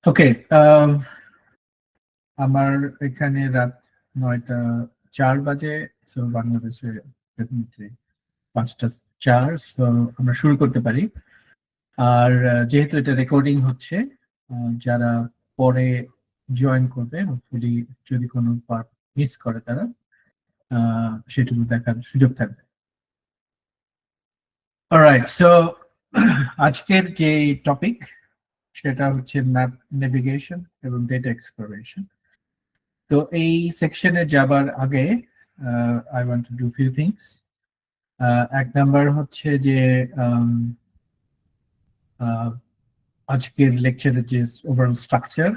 ওকে, আমার এখানে রাত 9টা 4 বাজে। সো বাংলাদেশে ডেফিনেটলি 5টা 4। সো আমরা শুরু করতে পারি। আর যেহেতু এটা রেকর্ডিং হচ্ছে, যারা পরে জয়েন করবে, হোপফুলি যদি কোনো পার্ট মিস করে তারা সেটুকু দেখার সুযোগ থাকবে। অলরাইট, সো আজকের যে টপিক সেটা হচ্ছে ম্যাপ নেভিগেশন এবং ডেটা এক্সপ্লোরেশন। তো এই সেকশনে যাবার আগে I want to do few things. এক নাম্বার হচ্ছে যে আজকের লেকচারের যে ওভারঅল স্ট্রাকচার,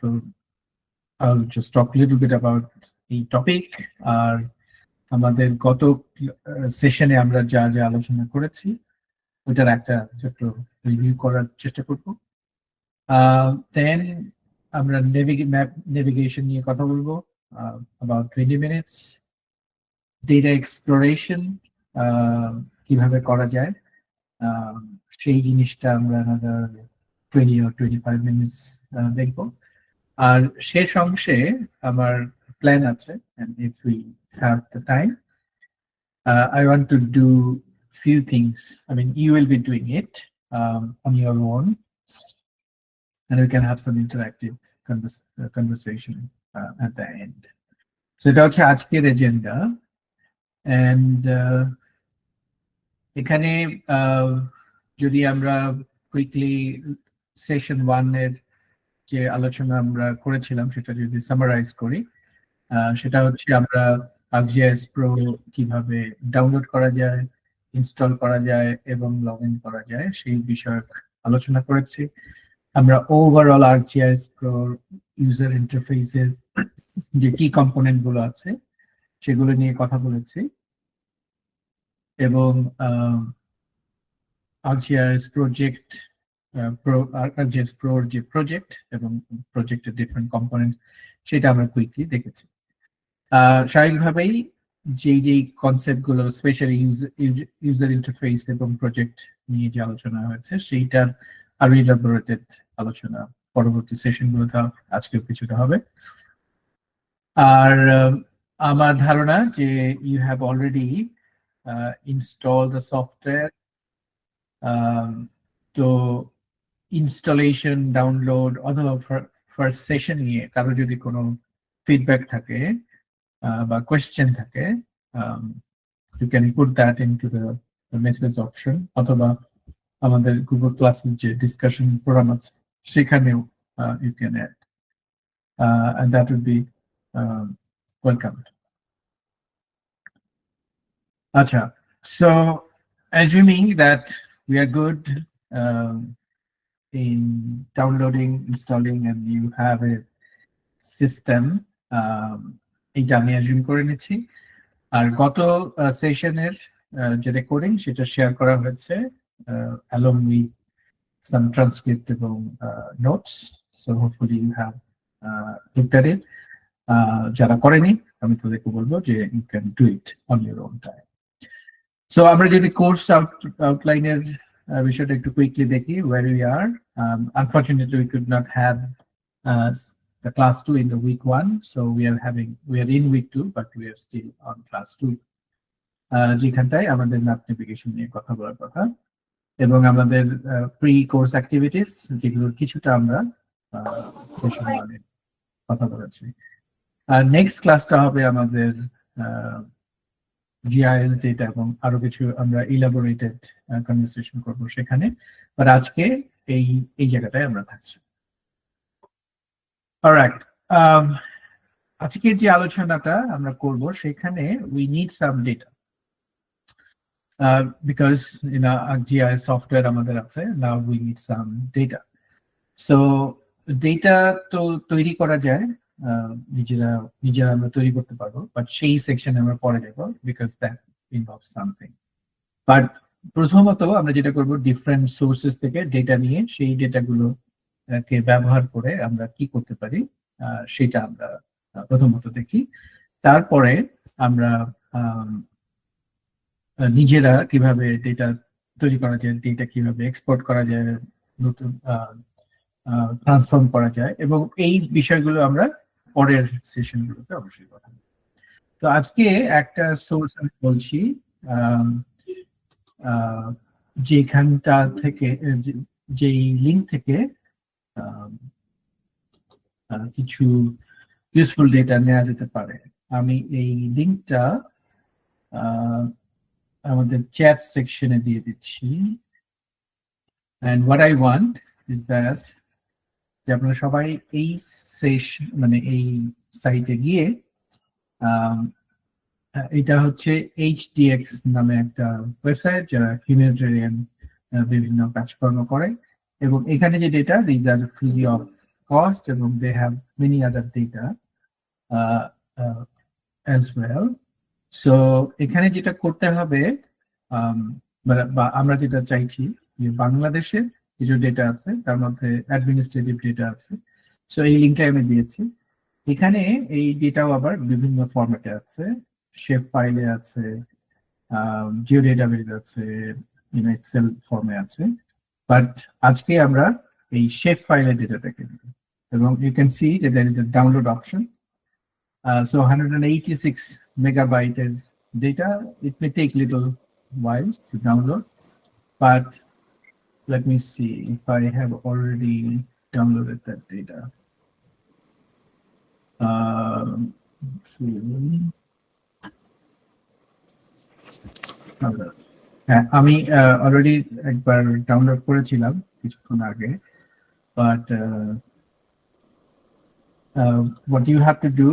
তো I'll just talk a little bit about এই টপিক আর আমাদের গত সেশনে আমরা যা যা আলোচনা করেছি ওটার একটা ছোট্ট রিভিউ করার চেষ্টা করব। দেন আমরা ম্যাপ নেভিগেশন নিয়ে কথা বলবো about 20 minutes. ডেটা এক্সপ্লোরেশন কিভাবে করা যায় সেই জিনিসটা আমরা 20 or 25 minutes দেখবো। আর শেষ অংশে আমার প্ল্যান আছে, and if we have the time, I want to do few things. I mean, you will be doing it on your own, and we can have some interactive conversation at the end. So এটা হচ্ছে আজকের agenda. And এখানে যদি আমরা quickly session 1 এর যে আলোচনা আমরা করেছিলাম সেটা যদি সামারাইজ করি, সেটা হচ্ছে আমরা ArcGIS Pro কিভাবে ডাউনলোড করা যায়, ইনস্টল করা যায় এবং লগ ইন করা যায় সেই বিষয়ক আলোচনা করেছি। আমরা ওভারঅল ArcGIS Pro ইউজার ইন্টারফেসের যে কি কম্পোনেন্ট গুলো আছে সেগুলো নিয়ে কথা বলেছি এবং ArcGIS প্রজেক্ট ArcGIS Pro যে প্রজেক্ট এবং প্রজেক্টের ডিফারেন্ট কম্পোনেন্টস সেটা আমরা কুইকলি দেখেছি। স্বাভাবিকভাবেই যেই কনসেপ্ট গুলো স্পেশালি ইউজার ইন্টারফেস এবং প্রজেক্ট নিয়ে যে আলোচনা হয়েছে সেইটার আরো ইলাবোরেটেড আলোচনা পরবর্তী সেশন গুলোতে আজকেও কিছুটা হবে। আর আমার ধারণা যে you have already install the software. তো ইনস্টলেশন, ডাউনলোড অথবা ফার্স্ট সেশন নিয়ে কারো যদি কোনো ফিডব্যাক থাকে বা কোয়েশ্চেন থাকে, you can put that into the message option অথবা আমাদের গুগল ক্লাসের যে ডিসকাশন ফোরাম আছে সেখানেও you can add, and that would be welcomed. আচ্ছা, so assuming that we are good in downloading, installing, and you have a system, এইটা আমি assume করে নিচ্ছি। আর গত সেশনের যে রেকর্ডিং সেটা শেয়ার করা হয়েছে along with some transcript এবং notes, so hopefully you have looked at it. যারা করেনি আমি তাদেরকে বলবো যে you can do it on your own time. So আমরা যদি কোর্স আউটলাইনের বিষয়টা একটু কুইকলি দেখি where we are. Unfortunately we could not have the class 2 in the week 1, so we are in week 2 but we are still on class 2, যেখানটায় আমাদের map navigation নিয়ে কথা বলার কথা এবং আমাদের প্রি কোর্স অ্যাক্টিভিটিস যেগুলোর কিছুটা আমরা সেশন 1 এ কথা বলেছি। আর নেক্সট ক্লাসটা হবে আমাদের GIS ডেটা এবং আরো কিছু আমরা ইলাবোরেটেড কনভারসেশন করব সেখানে। বাট আজকে এই জায়গাটায় আমরা থাকছি। অলরাইট, আজকে যে আলোচনাটা আমরা করব সেখানে we need some data, because in ArcGIS software আমাদের আছে, now we need some data. So data তো তৈরি করা যায়, নিজেরা আমরা তৈরি করতে পারবো, বাট সেই সেকশনে আমরা পরে যাব because that involves something. But প্রথমত আমরা যেটা করব ডিফারেন্ট সোর্সেস থেকে ডেটা নিয়ে সেই ডেটাগুলো কে ব্যবহার করে আমরা কি করতে পারি সেটা আমরা প্রথমত দেখি। তারপরে আমরা নিজেরা কিভাবে ডেটা তৈরি করা যায়, ডেটা কিভাবে এক্সপোর্ট করা যায়, নতুন ট্রান্সফর্ম করা যায়, এবং এই বিষয়গুলো আমরা পরের সেশনগুলোতে অবশ্যই কথা বলবো। তো আজকে একটা সোর্স আমি বলছি, যেখানটা থেকে, যেই লিঙ্ক থেকে কিছু ইউজফুল ডেটা নেওয়া যেতে পারে। আমি এই লিঙ্কটা আমাদের চ্যাট সেকশনে দিয়ে দিচ্ছি। And what I want is that যে আপনারা সবাই এই সেশন, মানে এই সাইটে গিয়ে, এটা হচ্ছে HDX নামে একটা ওয়েবসাইট যারা হিউম্যানিটেরিয়ান বিভিন্ন কাজকর্ম করে, এবং এখানে যে data, these are free of cost, এবং they have many other data as well. So এখানে যেটা করতে হবে, বা আমরা যেটা চাইছি, যে বাংলাদেশের কিছু ডেটা আছে, তার মধ্যে অ্যাডমিনিস্ট্রেটিভ ডেটা আছে। সো এই লিঙ্কটা আমি দিয়েছি। এখানে এই ডেটাও আবার বিভিন্ন ফরম্যাটে আছে, শেপ ফাইলে আছে, জিও ডেটাবেজ আছে, এক্সেল ফর্মে আছে। বাট আজকে আমরা এই শেপ ফাইলের ডেটাটাকে দিব, এবং ইউ ক্যান সি যে there is a download option. So 186 megabyte data. It may take little while to download, but let me see if I have already downloaded that data. হ্যাঁ, আমি already একবার download করেছিলাম কিছুক্ষণ আগে, but what you have to do,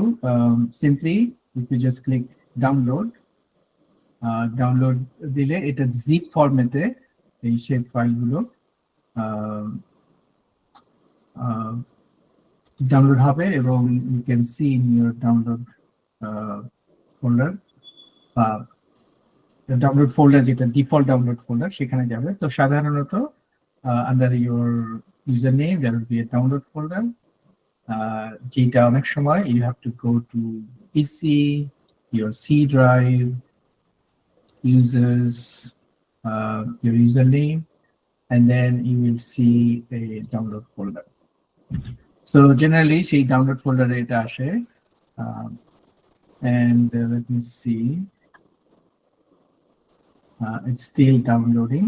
simply if you just click download, download দিলে এটা zip ফরম্যাটে এই শেপ ফাইলগুলো ডাউনলোড হবে, এবং you can see in your download folder, download folder যেটা ডিফল্ট ডাউনলোড ফোল্ডার, সেখানে যাবে। তো সাধারণত under your user name there will be a download folder, যেটা অনেক সময় you have to go to PC, your C drive, users, your username, and then you will see a download folder. So generally সেই download folder এটা আসে, and let me see. It's still downloading.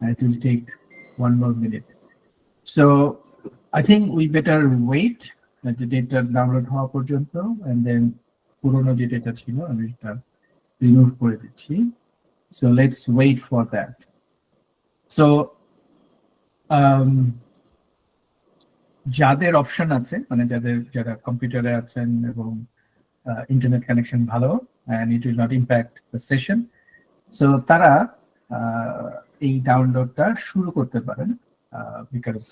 It will take one more minute. So I think we better wait that the data download হওয়া পর্যন্ত, and then পুরনো যে data ছিল আমি এটা রিমুভ করে দিচ্ছি। So let's wait for that. So যাদের অপশন আছে, মানে যারা কম্পিউটারে আছেন এবং ইন্টারনেট কানেকশন ভালো, and it will not impact the session, so তারা এই ডাউনলোডটা শুরু করতে পারেন, because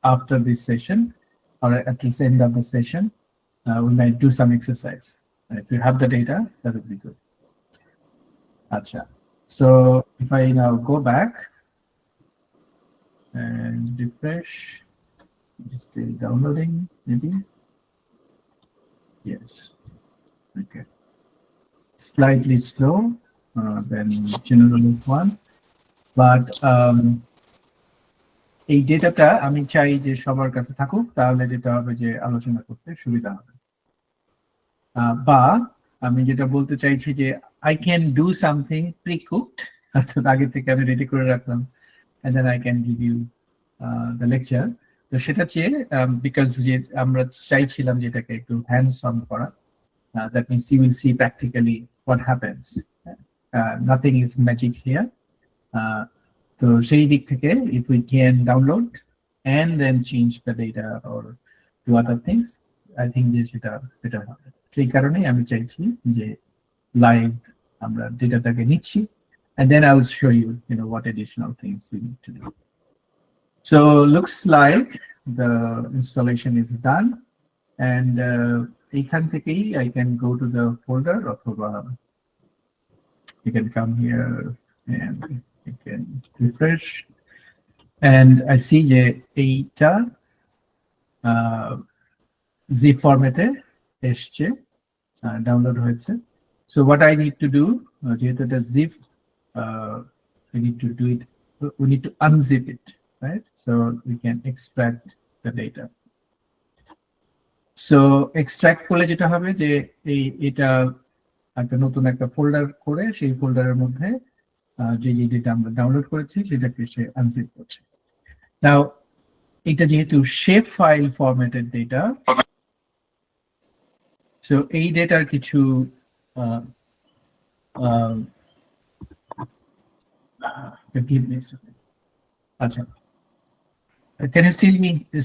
after this session or at the end of the session we might do some exercise. If you have the data, that would be good. Acha. So if I now go back and refresh, it's still downloading, maybe. Yes. Okay. Slightly slow than general one, but এই ডেটাটা আমি চাই যে সবার কাছে থাকুক, তাহলে যেটা হবে যে আলোচনা করতে সুবিধা হবে। বা আমি যেটা বলতে চাইছি যে I can do something pre-cooked, অর্থাৎ আগে থেকে আমি রেডি করে রাখলাম, and then I can give you the lecture. তো সেটা চেয়ে, because যে আমরা চাইছিলাম যেটাকে একটু হ্যান্ডস অন করা, that means you will see practically what happens. Nothing is magic here. তো সেই দিক থেকে if we can download and then change the data or do other things, I think যে সেটা বেটার হবে। সেই কারণেই আমি চাইছি যে লাইভ আমরা ডেটাটাকে নিচ্ছি, and then I will show you, what additional things we need to do. So looks like the installation is done, and এখান থেকেই I can go to the folder, অথবা you can come here and you can refresh, and I see যে এইটা zip ফরম্যাটে এসছে, download হয়েছে। So what I need to do, যেহেতু এটা zip, we need to unzip it, right? So we can extract the data. So extract করলে যেটা হবে যে এটা একটা নতুন একটা ফোল্ডার করে সেই ফোল্ডারের মধ্যে যে ডেটা আমরা ডাউনলোড করেছি সেটাকে সে আনজিপ করছে। নাও এটা যেহেতু shape file formatted data, so এই ডেটার কিছু আচ্ছা, can you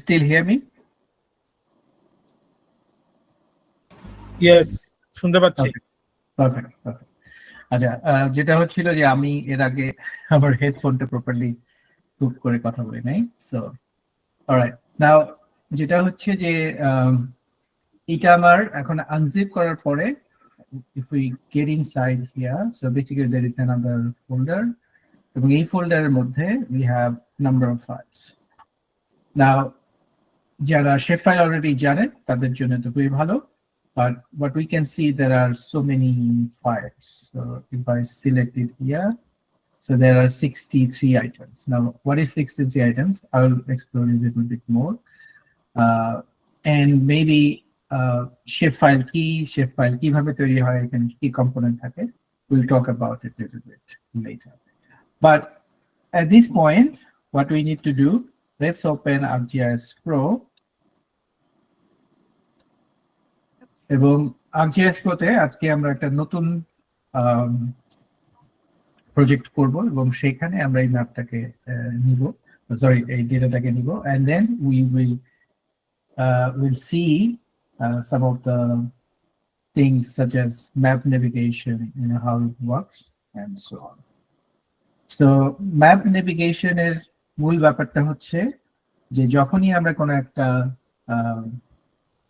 still hear me? Yes, শুনতে পাচ্ছি। Perfect. আচ্ছা, যেটা হচ্ছিল যে আমি এর আগে আমার হেডফোনটা প্রপারলি হুক করে কথা বলি নাই। সো অলরাইট, নাও যেটা হচ্ছে যে এটা আমার এখন আনজিপ করার পরে if we get inside here, so basically there is another folder এবং এই ফোল্ডারের মধ্যে we have number of files. Now যারা শেপ ফাইল অলরেডি জানে তাদের জন্য তো খুবই ভালো, but what we can see there are so many files. So if I select it here, so there are 63 items. Now what is 63 items? I will explore it a little bit more, and maybe shape file কিভাবে তৈরি হয়, এখানে কি component থাকে, we'll talk about it a little bit later. But at this point what we need to do, let's open ArcGIS Pro এবং ArcGIS Pro তে আজকে আমরা একটা নতুন প্রজেক্ট করব এবং সেখানে আমরা এই ম্যাপটাকে নিব, সরি এই ডেটাটাকে নিব, and then we will see some of the things such as map navigation, you know, how it works and so on. So map navigation এর মূল ব্যাপারটা হচ্ছে যে যখনই আমরা কোনো একটা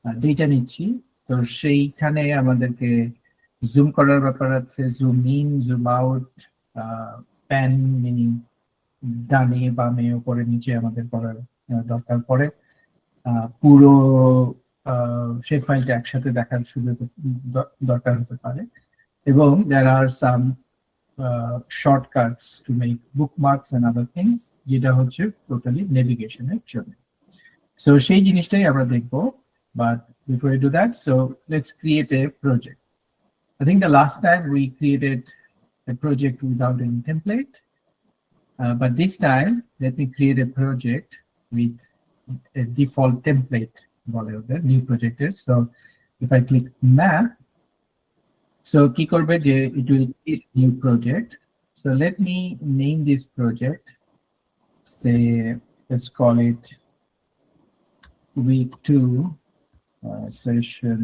ডেটা নিচ্ছি তো সেইখানে আমাদেরকে জুম করার ব্যাপার আছে, zoom in, zoom out, pan meaning ডানে বামে উপরে নিচে আমাদের করার দরকার পড়ে। পুরো শেপ ফাইলটা একসাথে দেখার সুযোগ দরকার হতে পারে এবং there are some shortcuts to make bookmarks and other things, যেটা হচ্ছে টোটালি নেভিগেশনের জন্য। সো সেই জিনিসটাই আমরা দেখবো, but before we do that, so let's create a project. I think the last time we created a project without any template, but this time let me create a project with a default template, new project. So if I click map, so কি করবে যে it will create new project. So let me name this project, say let's call it week 2 session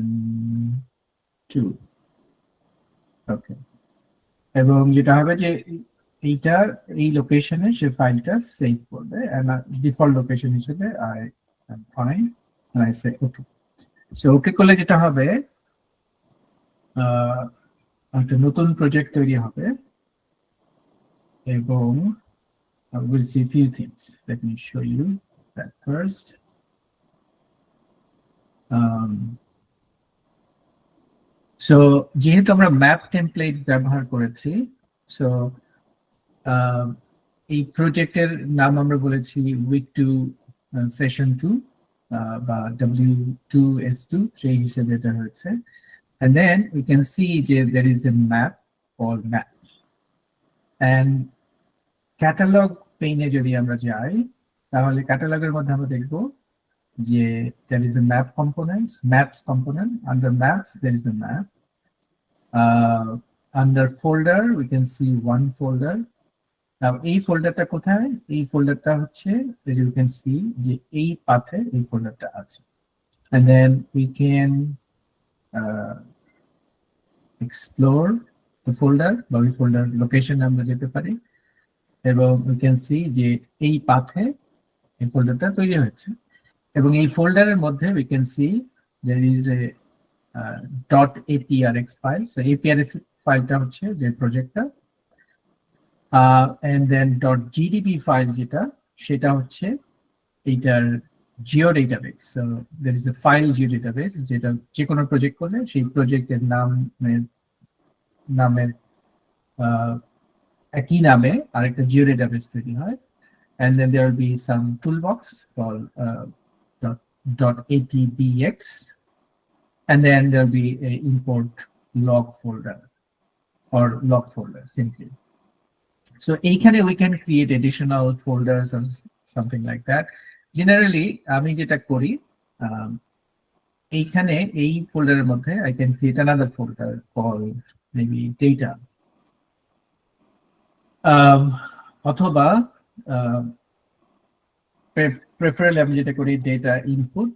2. Okay, এবং যেটা হবে যে এইটা এই লোকেশনে সে ফাইলটা সেভ করবে, and ডিফল্ট লোকেশন হিসেবে I am fine and I say okay. So okay করলে যেটা হবে একটা নতুন প্রজেক্ট তৈরি হবে এবং we'll see a few things. Let me show you that first. So যেহেতু আমরা ম্যাপ টেমপ্লেট ব্যবহার করেছি, সো এই প্রজেক্টের নাম আমরা বলেছি উইক 2 সেশন 2 বা W2S2 সেই হিসেবে এটা হয়েছে। And then we can see there is a map called map, and catalog pane যদি আমরা যাই তাহলে ক্যাটালগের মধ্যে আমরা দেখব যে there is a map components, maps component. Under maps there is a map. Under folder we can see one folder. Now এই ফোল্ডারটা কোথায়? এই ফোল্ডারটা হচ্ছে as you can see যে এই পাথে এই ফোল্ডারটা আছে, and then we can explore the folder বা ওই ফোল্ডার লোকেশন আমরা যেতে পারি এবং we can see যে এই পাথে এই ফোল্ডারটা তৈরি হয়েছে এবং এই ফোল্ডারের মধ্যে we can see there is a .aprx file. So aprx ফাইলটা হচ্ছে যে প্রজেক্টটা, and then .gdb ফাইল যেটা সেটা হচ্ছে এইটার Jio database. So there is a file geodatabase যেটা যে কোনো প্রজেক্ট করলে সেই প্রজেক্টের নামের একই নামে আরেকটা জিও ডেটাবেস তৈরি হয়, and then there will be some toolbox called .atbx, and then there'll be a import log folder or log folder simply. So এইখানে we can create additional folders or something like that. Generally আমি যেটা করি এইখানে এই ফোল্ডারের মধ্যে I can create another folder called maybe data. অথবা preferably আমি যেটা করি data input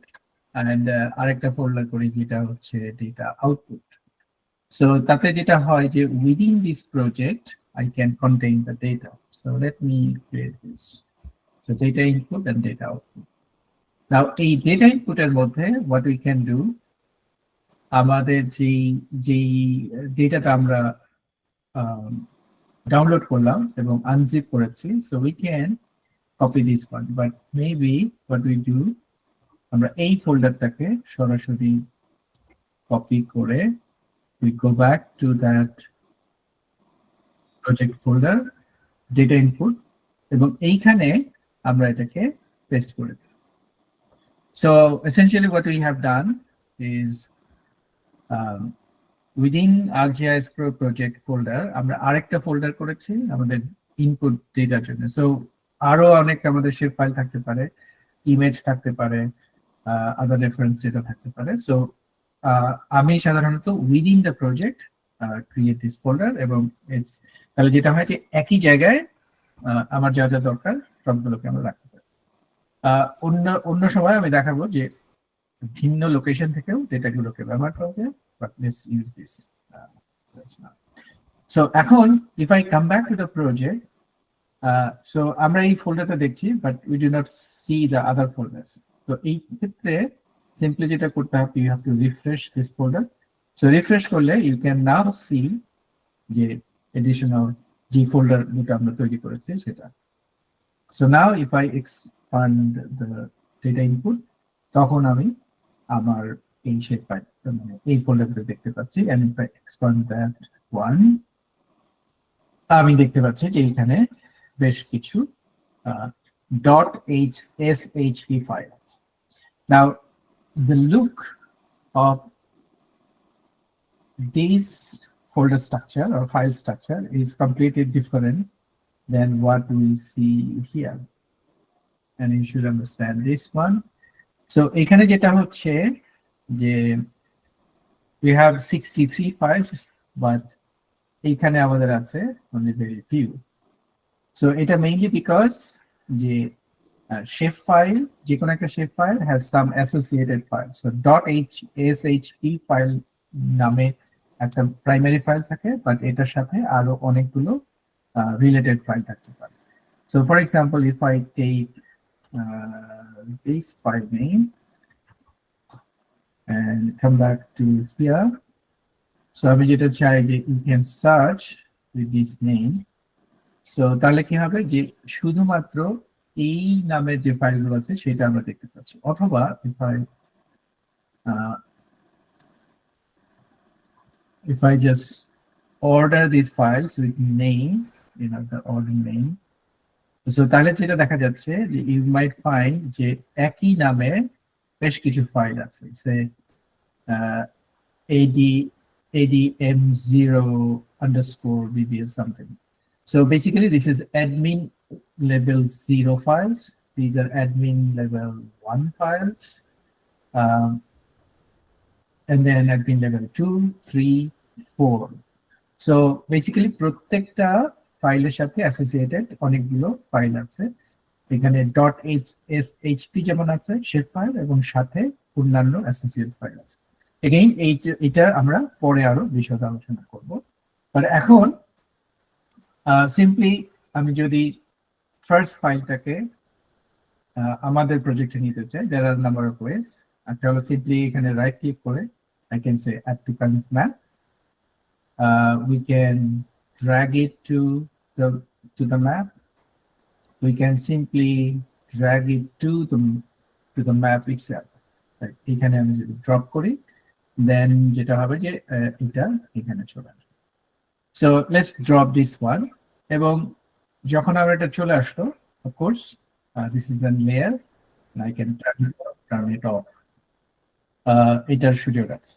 and আরেকটা ফোল্ডার করি যেটা হচ্ছে data output. So তাতে যেটা হয় যে within this project I can contain the data. So let me create this. So data input and data output. Now এই data input এর মধ্যে what we can do, আমাদের যেই ডেটাটা আমরা ডাউনলোড করলাম এবং আনজিপ করেছি, so we can copy this one, but maybe what we do, আমরা এই ফোল্ডারটাকে সরাসরি কপি করে we go back to that project folder, data input, এবং এইখানে আমরা এটাকে পেস্ট করে দিই। So essentially what we have done is within ArcGIS Pro project folder আমরা আরেকটা ফোল্ডার করেছি আমাদের ইনপুট ডেটার জন্য। সো আরো অনেক আমাদের শেপ ফাইল থাকতে পারে, ইমেজ থাকতে পারে, আদার রেফারেন্স ডেটা থাকতে পারে। সো আমি সাধারণত within the project create this folder, এবং তাহলে যেটা হয় যে একই জায়গায় আমার যা যা দরকার সবগুলোকে আমরা রাখতে পারি। অন্য সময় আমি দেখাবো যে ভিন্ন লোকেশন থেকেও ডেটাগুলোকে ব্যবহার করা যায়, but let's use this now. So এখন if I come back to the project, so আমরা এই ফোল্ডারটা দেখছি but we do not see the other folders. তো এই ক্ষেত্রে সিম্পলি যেটা করতে হবে, you have to refresh this folder. So refresh করলে ইউ ক্যান নাও সি যে এডিশনাল যে ফোল্ডার যেটা আমরা তৈরি করেছি সেটা। So now if I expand the data input, তখন আমি আমার এই শেপ ফাইল মানে এই ফোল্ডারটা দেখতে পাচ্ছি, and if I expand that one, আমি দেখতে পাচ্ছি যে এখানে বেশ কিছু .shp ফাইল আছে। Now the look of this folder structure or file structure is completely different than what we see here, and you should understand this one. So এখানে যেটা হচ্ছে যে we have 63 files, but এখানে আমাদের আছে only very few. So এটা mainly because যে shape file, যে কোনো একটা shape file has some associated files. So .shp file নামে একটা প্রাইমারি ফাইল থাকে, বাট এটার সাথে আরো অনেকগুলো রিলেটেড ফাইল থাকতে পারে। So for example, if I take this file name and come back to here, so আমি যেটা চাই যে you can search with this name. So তাহলে কি হবে যে শুধুমাত্র এই নামের যে ফাইলগুলো আছে সেটা আমরা দেখতে পাচ্ছি। অথবা if I just order these files with name, the order name, so তাহলে যেটা দেখা যাচ্ছে যে you might find যে একই নামে বেশ কিছু ফাইল আছে, say adm0_bbs something. So basically this is admin level 0 files, these are admin level 1 files, and then admin level 2, 3, 4. So basically প্রত্যেকটা ফাইলের সাথে অ্যাসোসিয়েটেড অনেকগুলো ফাইল আছে। এখানে .shp যেমন আছে শেপ ফাইল, এবং সাথে অন্যান্য অ্যাসোসিয়েট ফাইল আছে। এগেইন এটা আমরা পরে আরো বিশদে আলোচনা করব, বাট এখন সিম্পলি আমি যদি ফার্স্ট ফাইলটাকে আমাদের প্রজেক্টে নিতে চাই, there are number of ways. একটা হলো সিম্পলি এখানে রাইট ক্লিক করে I can say add to current map. We can drag it to the map. We can simply drag it to the map itself. এখানে আমি যদি drop করি, then যেটা হবে যে এটা এখানে চলে আসবে। So let's drop this one, এবং যখন আমরা এটা চলে আসলো, of course this is the layer, and I can turn it off. Turn it off, এটার সুযোগ আছে।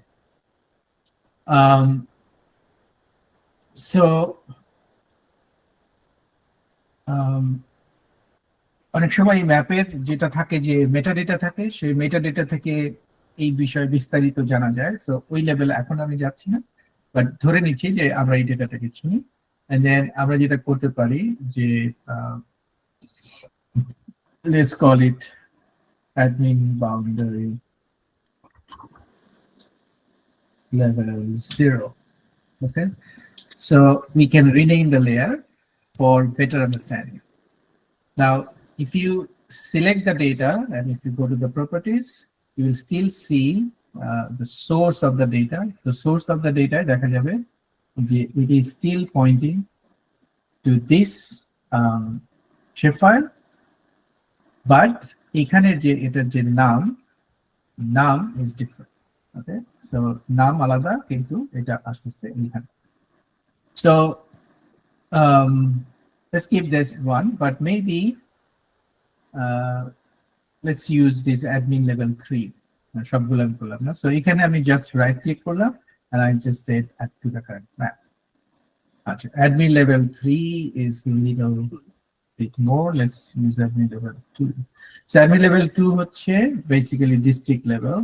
সো অনেক সময় ম্যাপের যেটা থাকে যে মেটাডেটা থাকে, সেই মেটাডেটা থেকে এই বিষয়ে বিস্তারিত জানা যায়। সো ওই লেভেলে এখন আমি যাচ্ছি না, বাট ধরে নিচ্ছি যে আমরা এই ডেটাটাকে চিনি। এন্ড দেন আমরা যেটা করতে পারি যে let's call it admin boundary level 0. Okay, so we can rename the layer for better understanding. Now, if you select the data and if you go to the properties, you will still see the source of the data. The source of the data, it is still pointing to this shapefile, but এখানে যে এটার যে নাম is different. Okay, so নাম আলাদা কিন্তু এটা আসছে এখানে। So let's keep this one, but maybe let's use this admin level 3. সবগুলো আমি করলাম না, so এখানে আমি just right click করলাম and I just said add to the current map. আচ্ছা, admin level 3 is a little bit more. Let's use admin level 2. So admin level 2 হচ্ছে basically district level.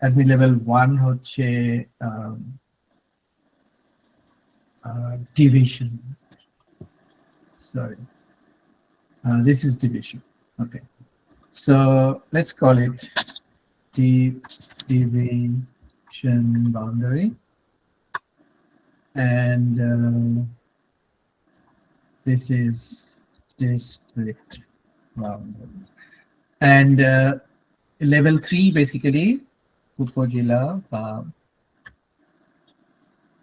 Admin level 1 হচ্ছে division. Sorry, this is division. Okay, so let's call it division boundary, and this is district boundary, and level 3 basically উপজেলা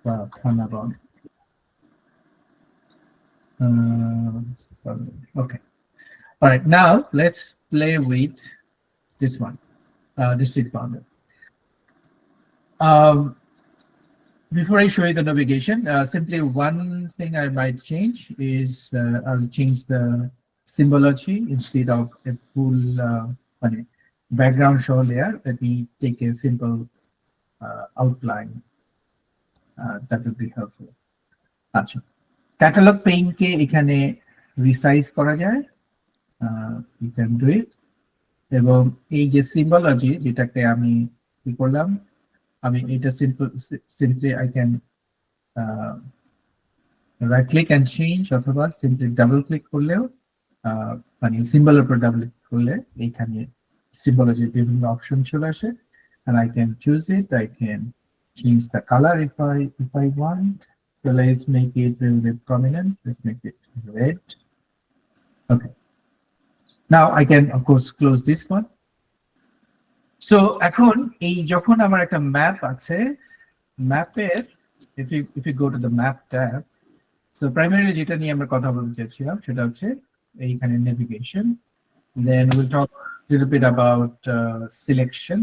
বা থানা boundary. Okay, all right, now let's play with this one, district boundary. Before I show you the navigation, simply one thing I might change is I'll change the symbology. Instead of a full background show layer, let me take a simple outline. That would be helpful. আচ্ছা, catalogue পেইনকে এখানে resize করা যায়, you can do it, এবং এই যে symbology যেটাকে আমি কি করলাম, আমি এটা simply I can right click and change, অথবা simply double click করলেও মানে সিম্বলের উপর ডাবল ক্লিক করলে এখানে সিম্বলজির বিভিন্ন অপশন চলে আসে, and I can choose it. I can change the color if I want. So let's make it a little bit prominent. Let's make it red. Okay, now I can of course close this one. So এখন এই যখন আমার একটা map আছে, ম্যাপের if you go to the map tab, so primarily যেটা নিয়ে আমরা কথা বলতে চাইছিলাম সেটা হচ্ছে এইখানে navigation, then we'll talk a little bit about selection,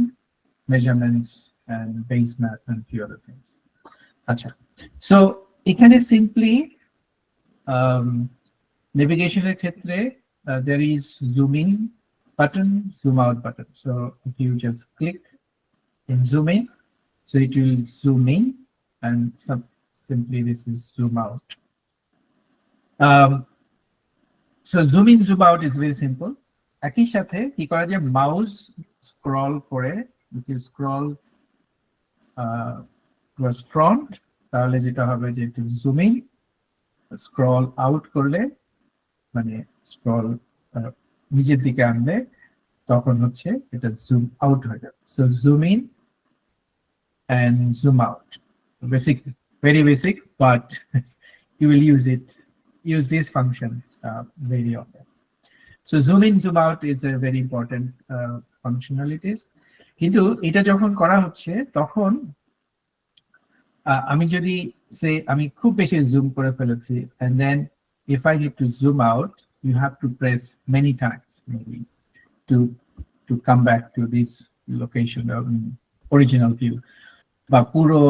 measurements, and base map and few other things. আচ্ছা, so এখানে simply navigation এর ক্ষেত্রে there is zoom in button, zoom out button. So if you just click in zoom in, so it will zoom in, and simply this is zoom out. So zoom in, zoom out is very simple. একই সাথে কি করা যায়, mouse scroll করে if you scroll towards front, তাহলে যেটা হবে যে একটু zoom in, scroll out করলে মানে স্ক্রল নিচের দিকে আনলে তখন হচ্ছে এটা জুম আউট হয়ে যাবে। So zoom in and zoom out, basic, very basic, but you will use this function very often. So zoom in, zoom out is a very important functionalities. কিন্তু এটা যখন করা হচ্ছে তখন আমি যদি সে আমি খুব বেশি জুম করে ফেলেছি, and then if I need to zoom out, you have to press many times maybe to come back to this location of original view বা পুরো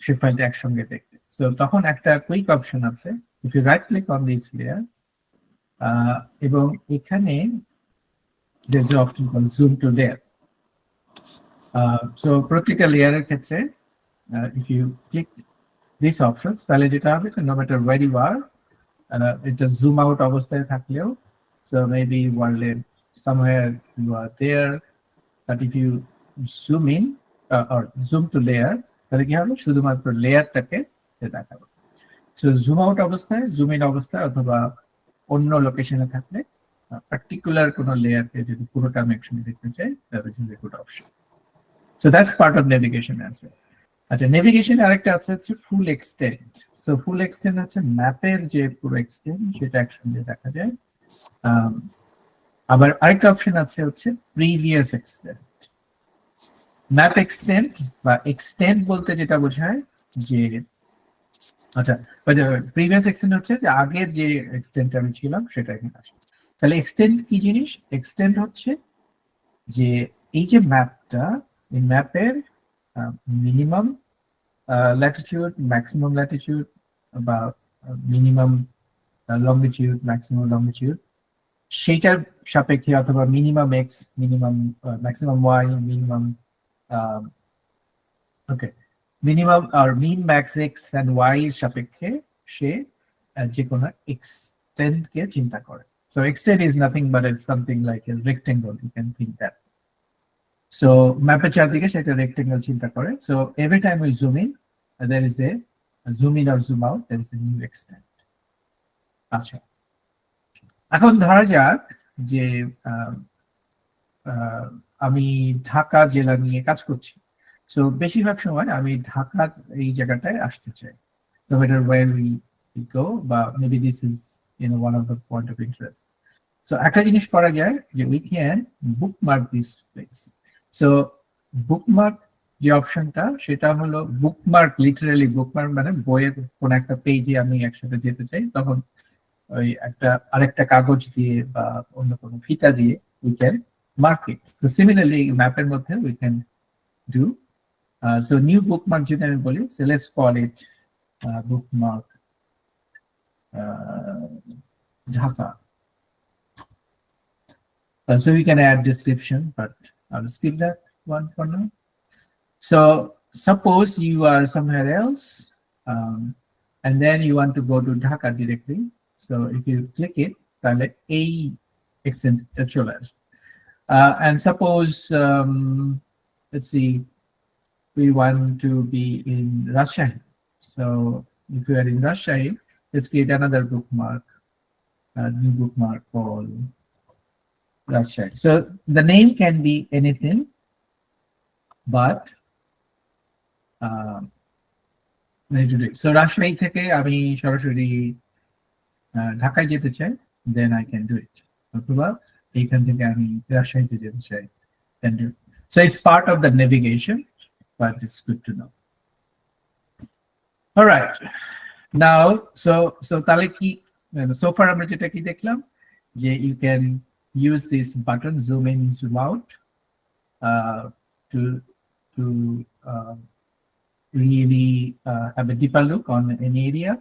shape file একসঙ্গে দেখতে। So তখন একটা কুইক অপশন আছে, if you right click on this layer এবং এখানে there's an option called zoom to layer. So প্রত্যেকটা লেয়ারের ক্ষেত্রে if you click these options তাহলে যেটা হবে no matter where you are এটা zoom out অবস্থায় থাকলেও so maybe world somewhere you are there, but if you zoom in or zoom to layer তাহলে কি হবে শুধুমাত্র লেয়ারটাকে দেখাবে। সো জুম আউট অবস্থায়, জুম ইন অবস্থায় অথবা অন্য লোকেশনে থাকলে পার্টিকুলার কোনো লেয়ারকে যদি পুরোটা আমি একসঙ্গে দেখতে চাই this is a good option. So that's part of navigation as well. আচ্ছা, নেভিগেশন আরেকটা আছে হচ্ছে ফুল এক্সটেন্ড। সো ফুল এক্সটেন্ড হচ্ছে ম্যাপের যে পুরো এক্সটেন্ড সেটা একসঙ্গে দেখা যায়। আবার আরেকটা অপশন আছে হচ্ছে প্রিভিয়াস এক্সটেন্ড। ম্যাপ এক্সটেন্ড বা এক্সটেন্ড বলতে যেটা বোঝায় যে আচ্ছা প্রিভিয়াস এক্সটেন্ড হচ্ছে যে আগের যে এক্সটেন্ড আমি ছিলাম সেটা এখানে আসে। তাহলে এক্সটেন্ড কি জিনিস? এক্সটেন্ড হচ্ছে যে এই যে ম্যাপটা, এই ম্যাপের মিনিমাম ল্যাটিটিউড, ম্যাক্সিমাম ল্যাটিটিউড বা মিনিমাম লংগিটিউড, ম্যাক্সিমাম লংগিটিউড সেইটার সাপেক্ষে অথবা minimum x, minimum maximum y, minimum okay minimum আর min max x and y এর সাপেক্ষে সে যে কোনো এক্সটেন্ড কে চিন্তা করে। So extend is nothing but is something like a rectangle, you can think that. So ম্যাপের চারদিকে সেটা রেক্টেঙ্গল চিন্তা করে। So every time we zoom in there is a zoom in or zoom out, there is a new extent. আচ্ছা, এখন ধরা যাক যে আমি ঢাকা জেলা নিয়ে কাজ করছি। সো বেশিরভাগ সময় আমি ঢাকার এই জায়গাটায় আসতে চাই, no matter where we go, বা maybe this is one of the point of interest. So একটা জিনিস করা যায় যে we can bookmark this place. So bookmark যে অপশনটা সেটা হলো বুকমার্ক, লিটারালি বুকমার্ক মানে বইয়ের কোন একটা পেজে আমি একসাথে যেতে চাই, তখন ওই একটা আরেকটা কাগজ দিয়ে বা অন্য কোনো ফিতা দিয়ে we can mark it. So similarly ম্যাপের মধ্যে we can do so new bookmark যদি আমি বলি, so let's call it bookmark Dhaka. So we can add description, but I'll skip that one for now. So suppose you are somewhere else and then you want to go to Dhaka directly. So if you click it, then a extent chole asbe. And suppose let's see, we want to be in Rajshahi. So if you are in Rajshahi, let's create another bookmark, new bookmark called Rajshahi. So the name can be anything, but so Rajshahi থেকে আমি সরাসরি ঢাকায় যেতে চাই, then I can do it. অথবা এইখান থেকে আমি রাজশাহীতে যেতে চাই, can do it. So it's part of the navigation, but it's good to know. All right. Now, so তাহলে কি so far আমরা যেটা কি দেখলাম যে you can use this button zoom in, zoom out to really have a deeper look on an area.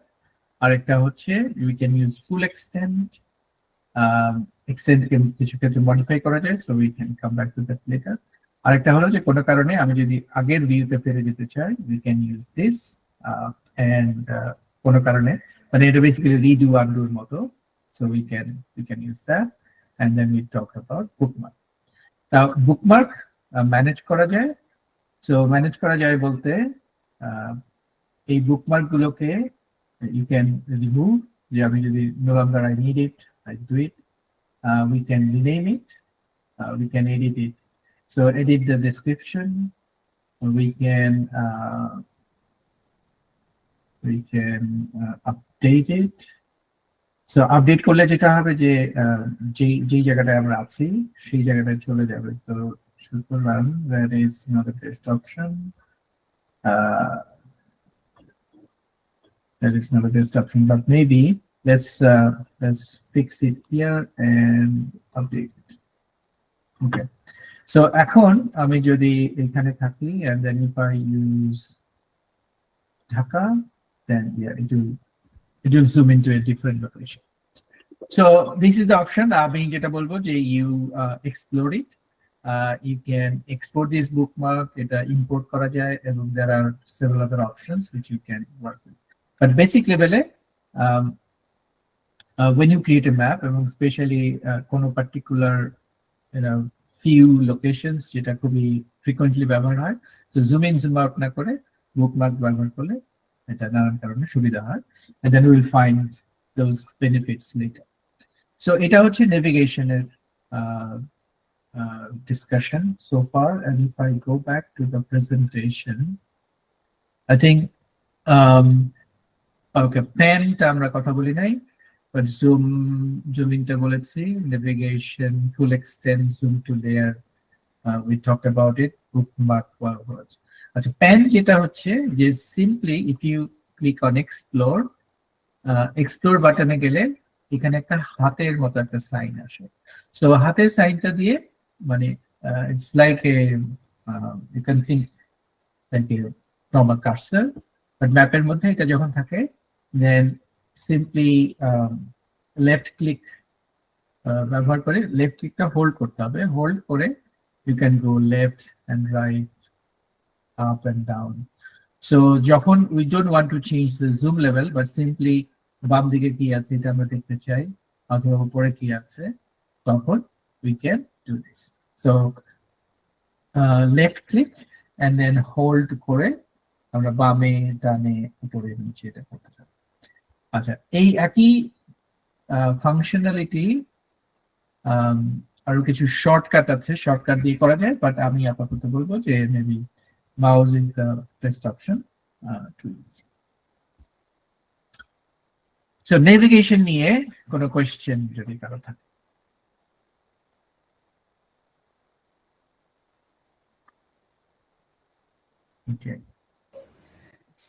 আরেকটা হচ্ছে we can use full extent. Extent কে কিছু ক্ষেত্রে modify করা যায়, so we can come back to that later. আরেকটা হলো যে কোনো কারণে আমি যদি আগের ভিউতে ফিরে যেতে চাই, we can use this and কোনো কারণে মানে এটা বেসিক্যালি রিডু আনডুর মতো, so we can use that. And then we talk about bookmark. Now bookmark manage করা যায়। So manage করা যায় বলতে এই bookmark গুলোকে you can remove, যে আমি যদি no longer I need it, I do it. We can rename it, we can edit it. So edit the description, we can update it. So update করলে যেটা হবে যে যেই জায়গাটায় আমরা আছি সেই জায়গাটায় চলে যাবে। So সুতরাং that is not the best option. That is not the best option, but maybe let's fix it here and update it. Okay. So এখন আমি যদি এখানে থাকি and then if I use Dhaka, then yeah, it will zoom into a different location. So this is the option. আমি যেটা বলবো যে you explore it. You can export this bookmark, এটা import করা যায়, এবং there are several other options which you can work with. But basic level when you create a map, এবং especially কোনো particular few locations যেটা খুবই frequently ব্যবহার হয়, so zoom in zoom out না করে bookmark ব্যবহার করলে এটা নানান কারণে সুবিধা হয়, and then we will find those benefits later. So এটা হচ্ছে navigation এর discussion so far, and if I go back to the presentation, I think okay, pen টা আমরা কথা বলি নাই, but zooming টা বলেছি, navigation, full extent, zoom to layer, we talked about it, bookmark words. আচ্ছা, pen যেটা হচ্ছে যে simply if you click on explore, explore বাটনে গেলে এখানে একটা হাতের মতো একটা সাইন আসে। সো হাতের সাইনটা দিয়ে মানে it's like a you can think like a normal cursor, but ম্যাপের মধ্যে এটা যখন থাকে দেন সিম্পলি লেফট ক্লিক ব্যবহার করে লেফট ক্লিকটা হোল্ড করতে হবে, হোল্ড করে you can go left and right, up and down. So যখন we don't want to change the zoom level, but simply বাম দিকে কি আছে এটা আমরা দেখতে চাই অথবা উপরে কি আছে, তখন we can do this. So left click and then hold করে আমরা বামে ডানে উপরে নিচে এটা করতে পারি। আচ্ছা, এই একই ফাংশনালিটি আরো কিছু শর্টকাট আছে, শর্টকাট দিয়ে করা যায়, বাট আমি আপাতত বলবো যে maybe mouse is the best option to use. So navigation নিয়ে কোনো কোয়েশ্চেন যদি কারো থাকে?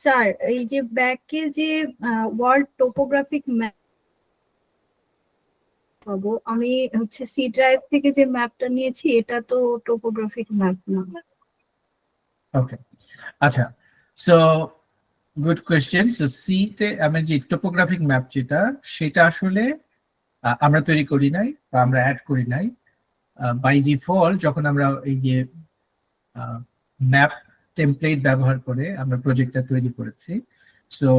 স্যার, এই যে ব্যাকে যে ওয়ার্ল্ড টোপোগ্রাফিক ম্যাপ পাবো, আমি হচ্ছে সি ড্রাইভ থেকে যে ম্যাপটা নিয়েছি এটা তো টোপোগ্রাফিক ম্যাপ না। ওকে, আচ্ছা, so good question. So C তে আমি যে টোপোগ্রাফিক ম্যাপ যেটা, সেটা আসলে আমরা তৈরি করি নাই বা আমরা অ্যাড করি নাই। বাই ডিফল্ট যখন আমরা এই যে ম্যাপ টেমপ্লেট ব্যবহার করে আমরা প্রজেক্টটা তৈরি করেছি, সো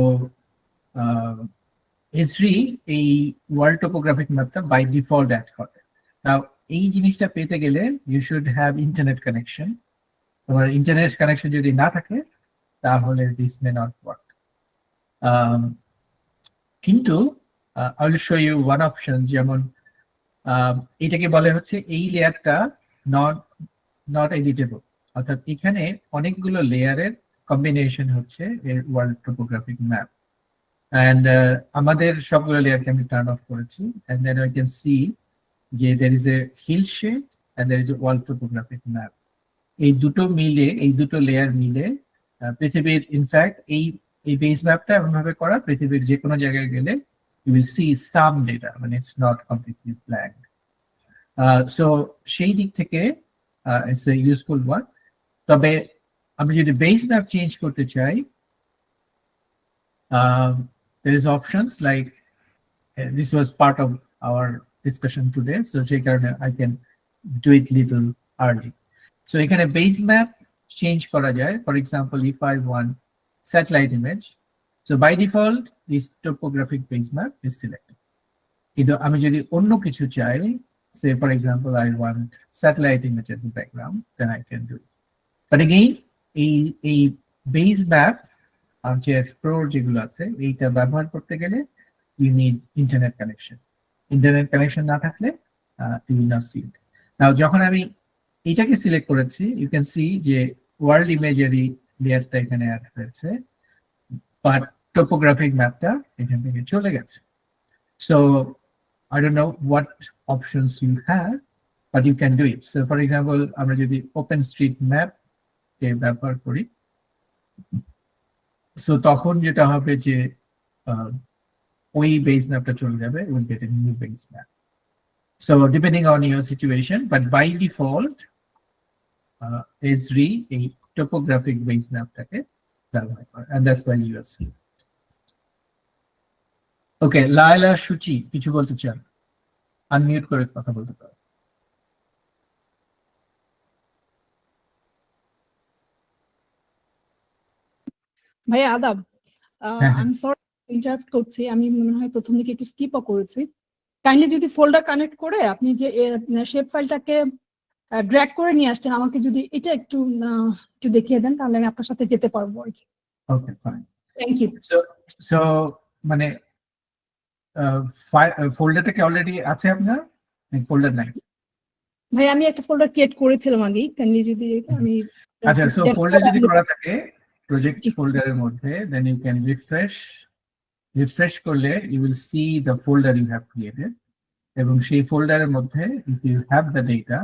এসরি এই ওয়ার্ল্ড টোপোগ্রাফিক ম্যাপটা বাই ডিফল্ট অ্যাড করে। নাও এই জিনিসটা পেতে গেলে you should have internet connection. তোমার ইন্টারনেট কানেকশন যদি না থাকে তাহলে দিস মে নট ওয়ার্ক। কিন্তু I will show you one option, যেমন এটাকে বলে হচ্ছে এই লেয়ারটা নট এডিটেবল, অর্থাৎ এখানে অনেকগুলো লেয়ারের কম্বিনেশন হচ্ছে এর ওয়ার্ল্ড টোপোগ্রাফিক ম্যাপ। অ্যান্ড আমাদের সবগুলো লেয়ারকে আমি টার্ন অফ করেছি, and then I can see যে there is a hill shape and there is a world topographic map. এই দুটো মিলে, এই দুটো লেয়ার মিলে পৃথিবীর, ইনফ্যাক্ট এই বেস ম্যাপটা এমনভাবে করা পৃথিবীর যে কোনো জায়গায় গেলে you will see some data, মানে it's not completely blank. So সেই দিক থেকে ইটস এ ইউজফুল ওয়ান। তবে আমি যদি বেস ম্যাপ চেঞ্জ করতে চাই, there is options like this was part of our discussion today, so সেই কারণে I can do it little early. So এখানে বেস ম্যাপ চেঞ্জ করা যায়। For example, if I want satellite image, so by default this topographic base map is selected. কিন্তু আমি যদি অন্য কিছু চাই, say for example I want satellite image as a background, then I can do it. But again, এই base map আর যে explore যেগুলো আছে এইটা ব্যবহার করতে গেলে you need internet connection. Internet connection না থাকলে you will not see it. Now যখন আমি এটাকে সিলেক্ট করেছি, ইউ ক্যান সি যে ওয়ার্ল্ড ইমেজারি লেয়ারটা এখানে অ্যাড হয়েছে, বাট টোপোগ্রাফিক ম্যাপটা এখান থেকে চলে গেছে। So I don't know what options you have, but you can do it. So for example, আমরা যদি OpenStreetMap কে ব্যবহার করি, সো তখন যেটা হবে যে ওই বেস ম্যাপটা চলে যাবে, will get a new base map. So depending on your situation, but by default Esri এই টোপোগ্রাফিক বেস ম্যাপটাকে ব্যবহার করে, and that's why you are seeing. ওকে, লায়লা সুচি কিছু বলতে চান? আনমিউট করে কথা বলতে পারো। ভাইয়া আদাব। হ্যাঁ, হ্যাঁ। আমি সরি ইন্টারাপ্ট করছি, আমি মনে হয় প্রথম দিকে একটু স্কিপও করেছি। কাইন্ডলি যদি ফোল্ডার কানেক্ট করে আপনি যে শেপ ফাইলটাকে ড্র্যাগ করে নিয়ে আসছেন, আমাকে যদি এটা একটু একটু দেখিয়ে দেন তাহলে আমি আপনার সাথে যেতে পারবো আর কি। Okay, fine. Thank you. So মানে ফোল্ডারটা কি অলরেডি আছে আপনার? ফোল্ডার নাই? ভাই আমি একটা ফোল্ডার ক্রিয়েট করেছিলাম আগেই, কাইন্ডলি যদি আমি আচ্ছা, সো ফোল্ডার যদি করা থাকে প্রজেক্ট ফোল্ডারের মধ্যে, দেন ইউ ক্যান রিফ্রেশ করলে you will see the folder you have created, এবং সেই ফোল্ডারের মধ্যে if you have the data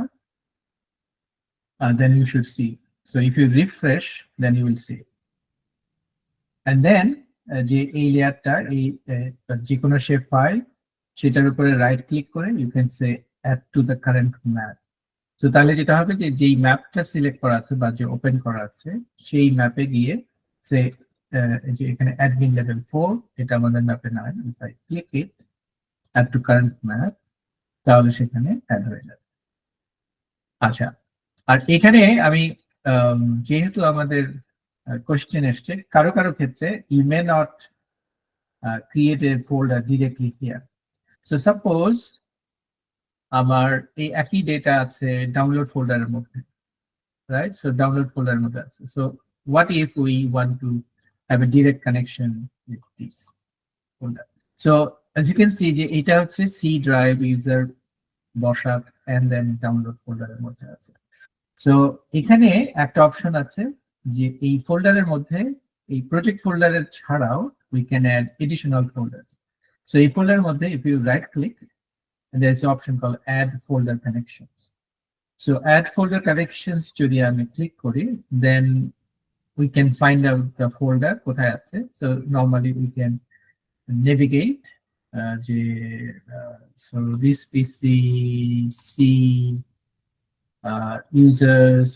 then you should see. So if you refresh, then you will see. And then যে এই লেয়ারটা এই যে কোনো শেপ ফাইল সেটার উপরে রাইট ক্লিক করে you can say add to the current map. So তাহলে যেটা হবে যে যেই ম্যাপটা সিলেক্ট করা আছে বা যে ওপেন করা আছে সেই ম্যাপে গিয়ে সে যে এখানে অ্যাডমিন লেভেল 4 এটা আমাদের ম্যাপে নাই, if I click it add to current map তাহলে সেখানে অ্যাড হয়ে যাবে। আচ্ছা, আর এখানে আমি যেহেতু আমাদের কোশ্চেন এসছে, কারো কারো ক্ষেত্রে you may not create a folder directly here. So suppose আমার এই একই ডেটা আছে ডাউনলোড ফোল্ডারের মধ্যে, রাইট? সো ডাউনলোড ফোল্ডারের মধ্যে আছে। So what if we want to have a direct connection with this folder? So as you can see যে এটা হচ্ছে C drive user Basak and then download ফোল্ডারের মধ্যে আছে। সো এখানে একটা অপশন আছে যে এই ফোল্ডারের মধ্যে এই প্রজেক্ট ফোল্ডারের ছাড়াও we can add additional folders. So এই ফোল্ডারের মধ্যে if you right click there is an option called add folder connections. So add folder connections যদি আমি ক্লিক করি then we can find out the folder কোথায় আছে. So normally we can navigate যে so this PC C users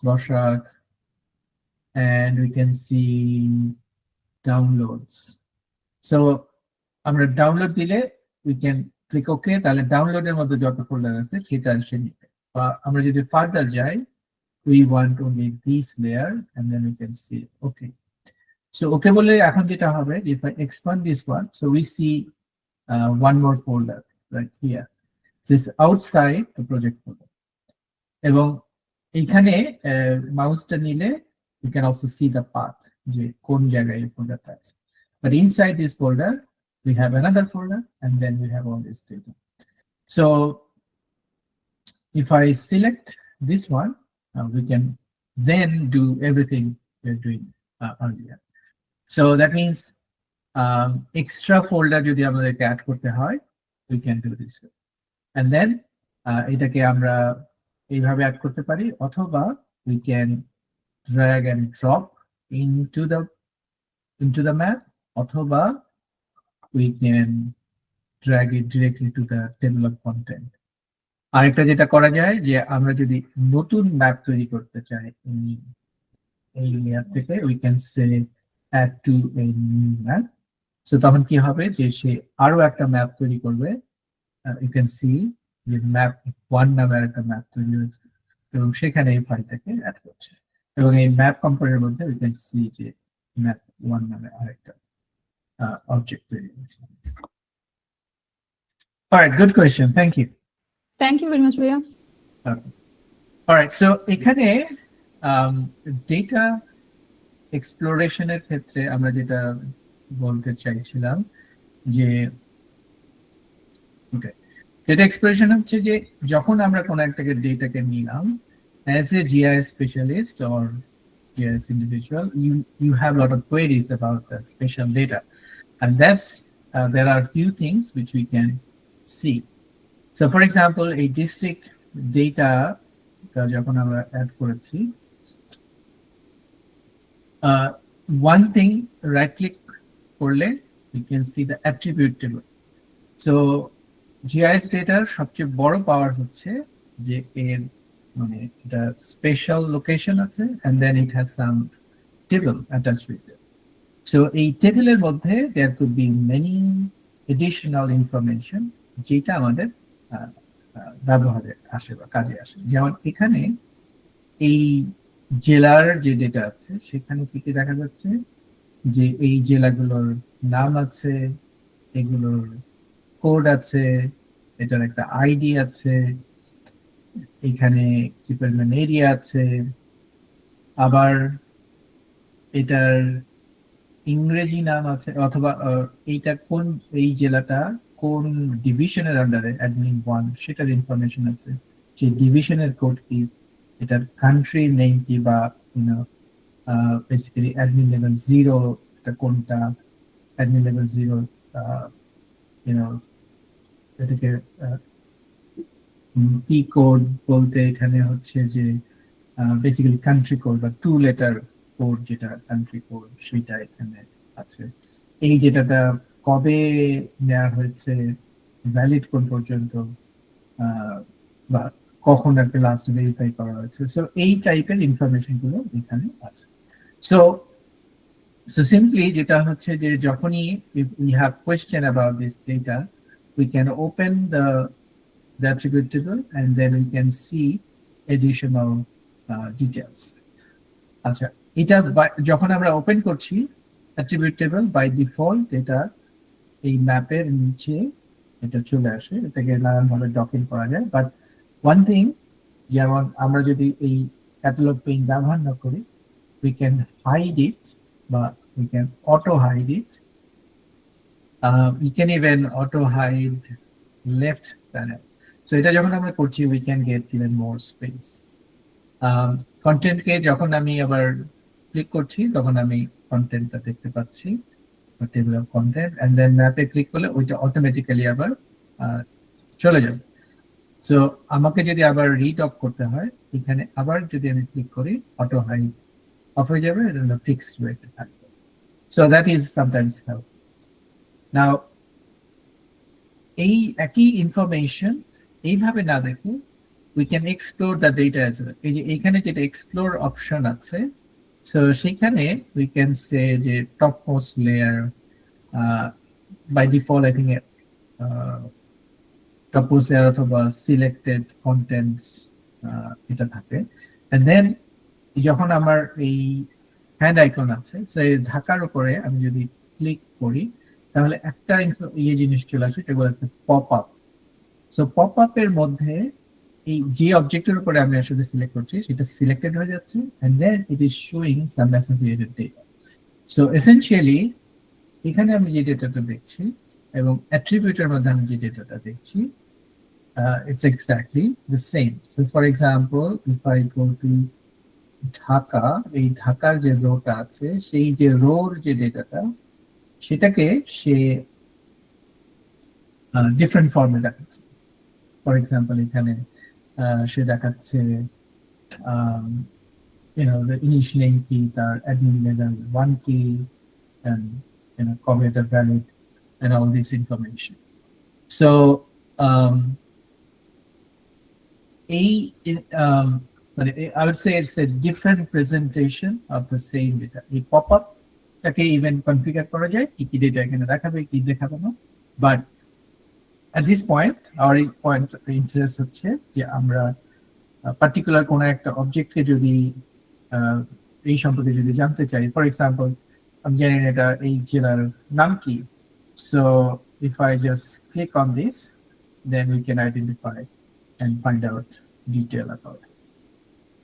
Rorschach, and we can see downloads. So আমরা download দিলে we can click OK, তাহলে ডাউনলোডের মধ্যে যত ফোল্ডার আছে সেটা এসে নিবে। বা আমরা যদি ফার্দার যাই we want only this layer and then we can see OK. So OK বলে এখন যেটা হবে if I expand this one, so we see one more folder right here. This is outside the project folder. এবং এখানে মাউসটা নিলে you can also see the path যে কোন জায়গায় এই ফোল্ডারটা আছে। But inside this folder we have another folder and then we have all this data. So if I select this one, we can then do everything we're doing earlier. So that means extra folder যদি আমাদেরকে add করতে হয় we can do this way. And then এটাকে আমরা এইভাবে add করতে পারি, অথবা we can drag and drop into the map, অথবা we can drag it directly to the table of content. আরেকটা যেটা করা যায় যে আমরা যদি নতুন ম্যাপ তৈরি করতে চাই এই লেয়ার থেকে we can say add to a new map. So তখন কি হবে যে সে আরো একটা ম্যাপ তৈরি করবে। You can see যে ম্যাপ 1 নামের একটা ম্যাপ তৈরি হয়েছে এবং সেখানে এই ফাইলটাকে অ্যাড করছে, এবং এই ম্যাপ কম্পোনেন্টের মধ্যে we can see যে ম্যাপ 1 নামে আরেকটা object তৈরি হয়েছে। All right, good question. Thank you. Thank you very much, Bhaiya. Okay. All right, so এখানে data exploration এর ক্ষেত্রে আমরা যেটা বলতে চাইছিলাম যে ওকে, data exploration হচ্ছে যে যখন আমরা কোনো একটা ডেটাকে নিলাম as a GIS specialist or GIS individual, you have a lot of queries about the spatial data, and there are few things which we can see. So for example, a district data যখন আমরা add করেছি, one thing right click করলে you can see the attribute table. So GIS dataর সবচেয়ে বড় পাওয়ার হচ্ছে যে এর মানে এটা স্পেশাল লোকেশন আছে and then it has some table attached with it. So এই টেবিলের মধ্যে there could be many additional information যেটা আমাদের ব্যবহারে আসে বা কাজে আসে। যেমন এখানে এই জেলার যে ডেটা আছে সেখানে কি কি দেখা যাচ্ছে, যে এই জেলাগুলোর নাম আছে, এগুলোর কোড আছে, এটার একটা আইডি আছে, এখানে কি পরিমাণ এরিয়া আছে, আবার এটার ইংরেজি নাম আছে, অথবা এইটা কোন, এই জেলাটা কোন ডিভিশনের আন্ডারে অ্যাডমিন 1 সেটার ইনফরমেশন আছে, সেই ডিভিশনের কোড কি, এটার কান্ট্রি নেম কি, বা বেসিক্যালি অ্যাডমিন লেভেল 0 এটা কোনটা, অ্যাডমিন লেভেল 0 এটাকে কি কোড বলতে এখানে হচ্ছে যে বেসিক্যালি কান্ট্রি কোড বা 2 লেটার কোড, যেটা কান্ট্রি কোড সেটা এখানে আছে। এই ডেটাটা কবে নেওয়া হয়েছে, ভ্যালিড কোন পর্যন্ত, বা কখন একটা লাস্ট ভেরিফাই করা হয়েছে, সো এই টাইপের ইনফরমেশন গুলো এখানে আছে। সো সিম্পলি যেটা হচ্ছে যে যখনই if we have question about this data, we can open the attribute table and then we can see additional details. আচ্ছা, এটা যখন আমরা ওপেন করছি attribute table by default এটা এই ম্যাপের নিচে এটা চলে আসে, এটাকে নানানভাবে ডকিং করা যায়। বাট ওয়ান থিং, যেমন আমরা যদি এই ক্যাটালগ পেইন ব্যবহার না করি, we can hide it বা we can auto hide it. We can even auto hide left panel. So এটা যখন আমরা করছি we can get even more space. কন্টেন্টকে যখন আমি আবার ক্লিক করছি তখন আমি কন্টেন্টটা দেখতে পাচ্ছি, table of content, and then ম্যাপে ক্লিক করলে ওইটা অটোমেটিক্যালি আবার চলে যাবে। সো আমাকে যদি আবার রিড অফ করতে হয়, এখানে আবার যদি আমি ক্লিক করি অটো হাইড অফ হয়ে যাবে, এটা ফিক্সড ওয়েতে থাকবে। So that is sometimes help. Now এই একই ইনফরমেশন এইভাবে না দেখে we can explore the data as well. এই যে এখানে যেটা এক্সপ্লোর অপশন আছে, সো সেখানে we can say যে topmost layer by default I think topmost layer অথবা selected contents এটা থাকে, and then যখন আমার এই হ্যান্ড আইকন আছে, সো এই ঢাকার উপরে আমি যদি ক্লিক করি তাহলে একটা ইয়ে জিনিস চলে আসে, এটা বলা আছে পপ আপ। সো পপ আপের মধ্যে এই যে অবজেক্টের উপরে আমি আসলে সিলেক্ট করছি সেটা সিলেক্টেড হয়ে যাচ্ছে, and then it is showing some associated data. So essentially এখানে আমি যে ডেটাটা দেখছি এবং অ্যাট্রিবিউটের মধ্যে আমি যে ডেটাটা দেখছি, it's exactly the same. So for example, if I go to Dhaka, এই ঢাকার যে রোটা আছে সেই যে রোর যে ডেটাটা সেটাকে সে ডিফারেন্ট ফর্মে দেখাচ্ছে। ফর এক্সাম্পল এখানে সে দেখাচ্ছে the English name key, তার admin level 1 key, and কবে এটা valid, and all this information. So I would say it's a different presentation of the same data. এই pop-up টাকে even configure করা যায়, কি ডেটা এখানে দেখাবে কি দেখাবে না, but at this point our point of interest হচ্ছে যে আমরা পার্টিকুলার কোন একটা অবজেক্টকে যদি এই সম্পর্কে যদি জানতে চাই, ফর এক্সাম্পল আমি জানি না এটা এই জেলার নাম কি, so if I just click on this then we can identify and find out detail about.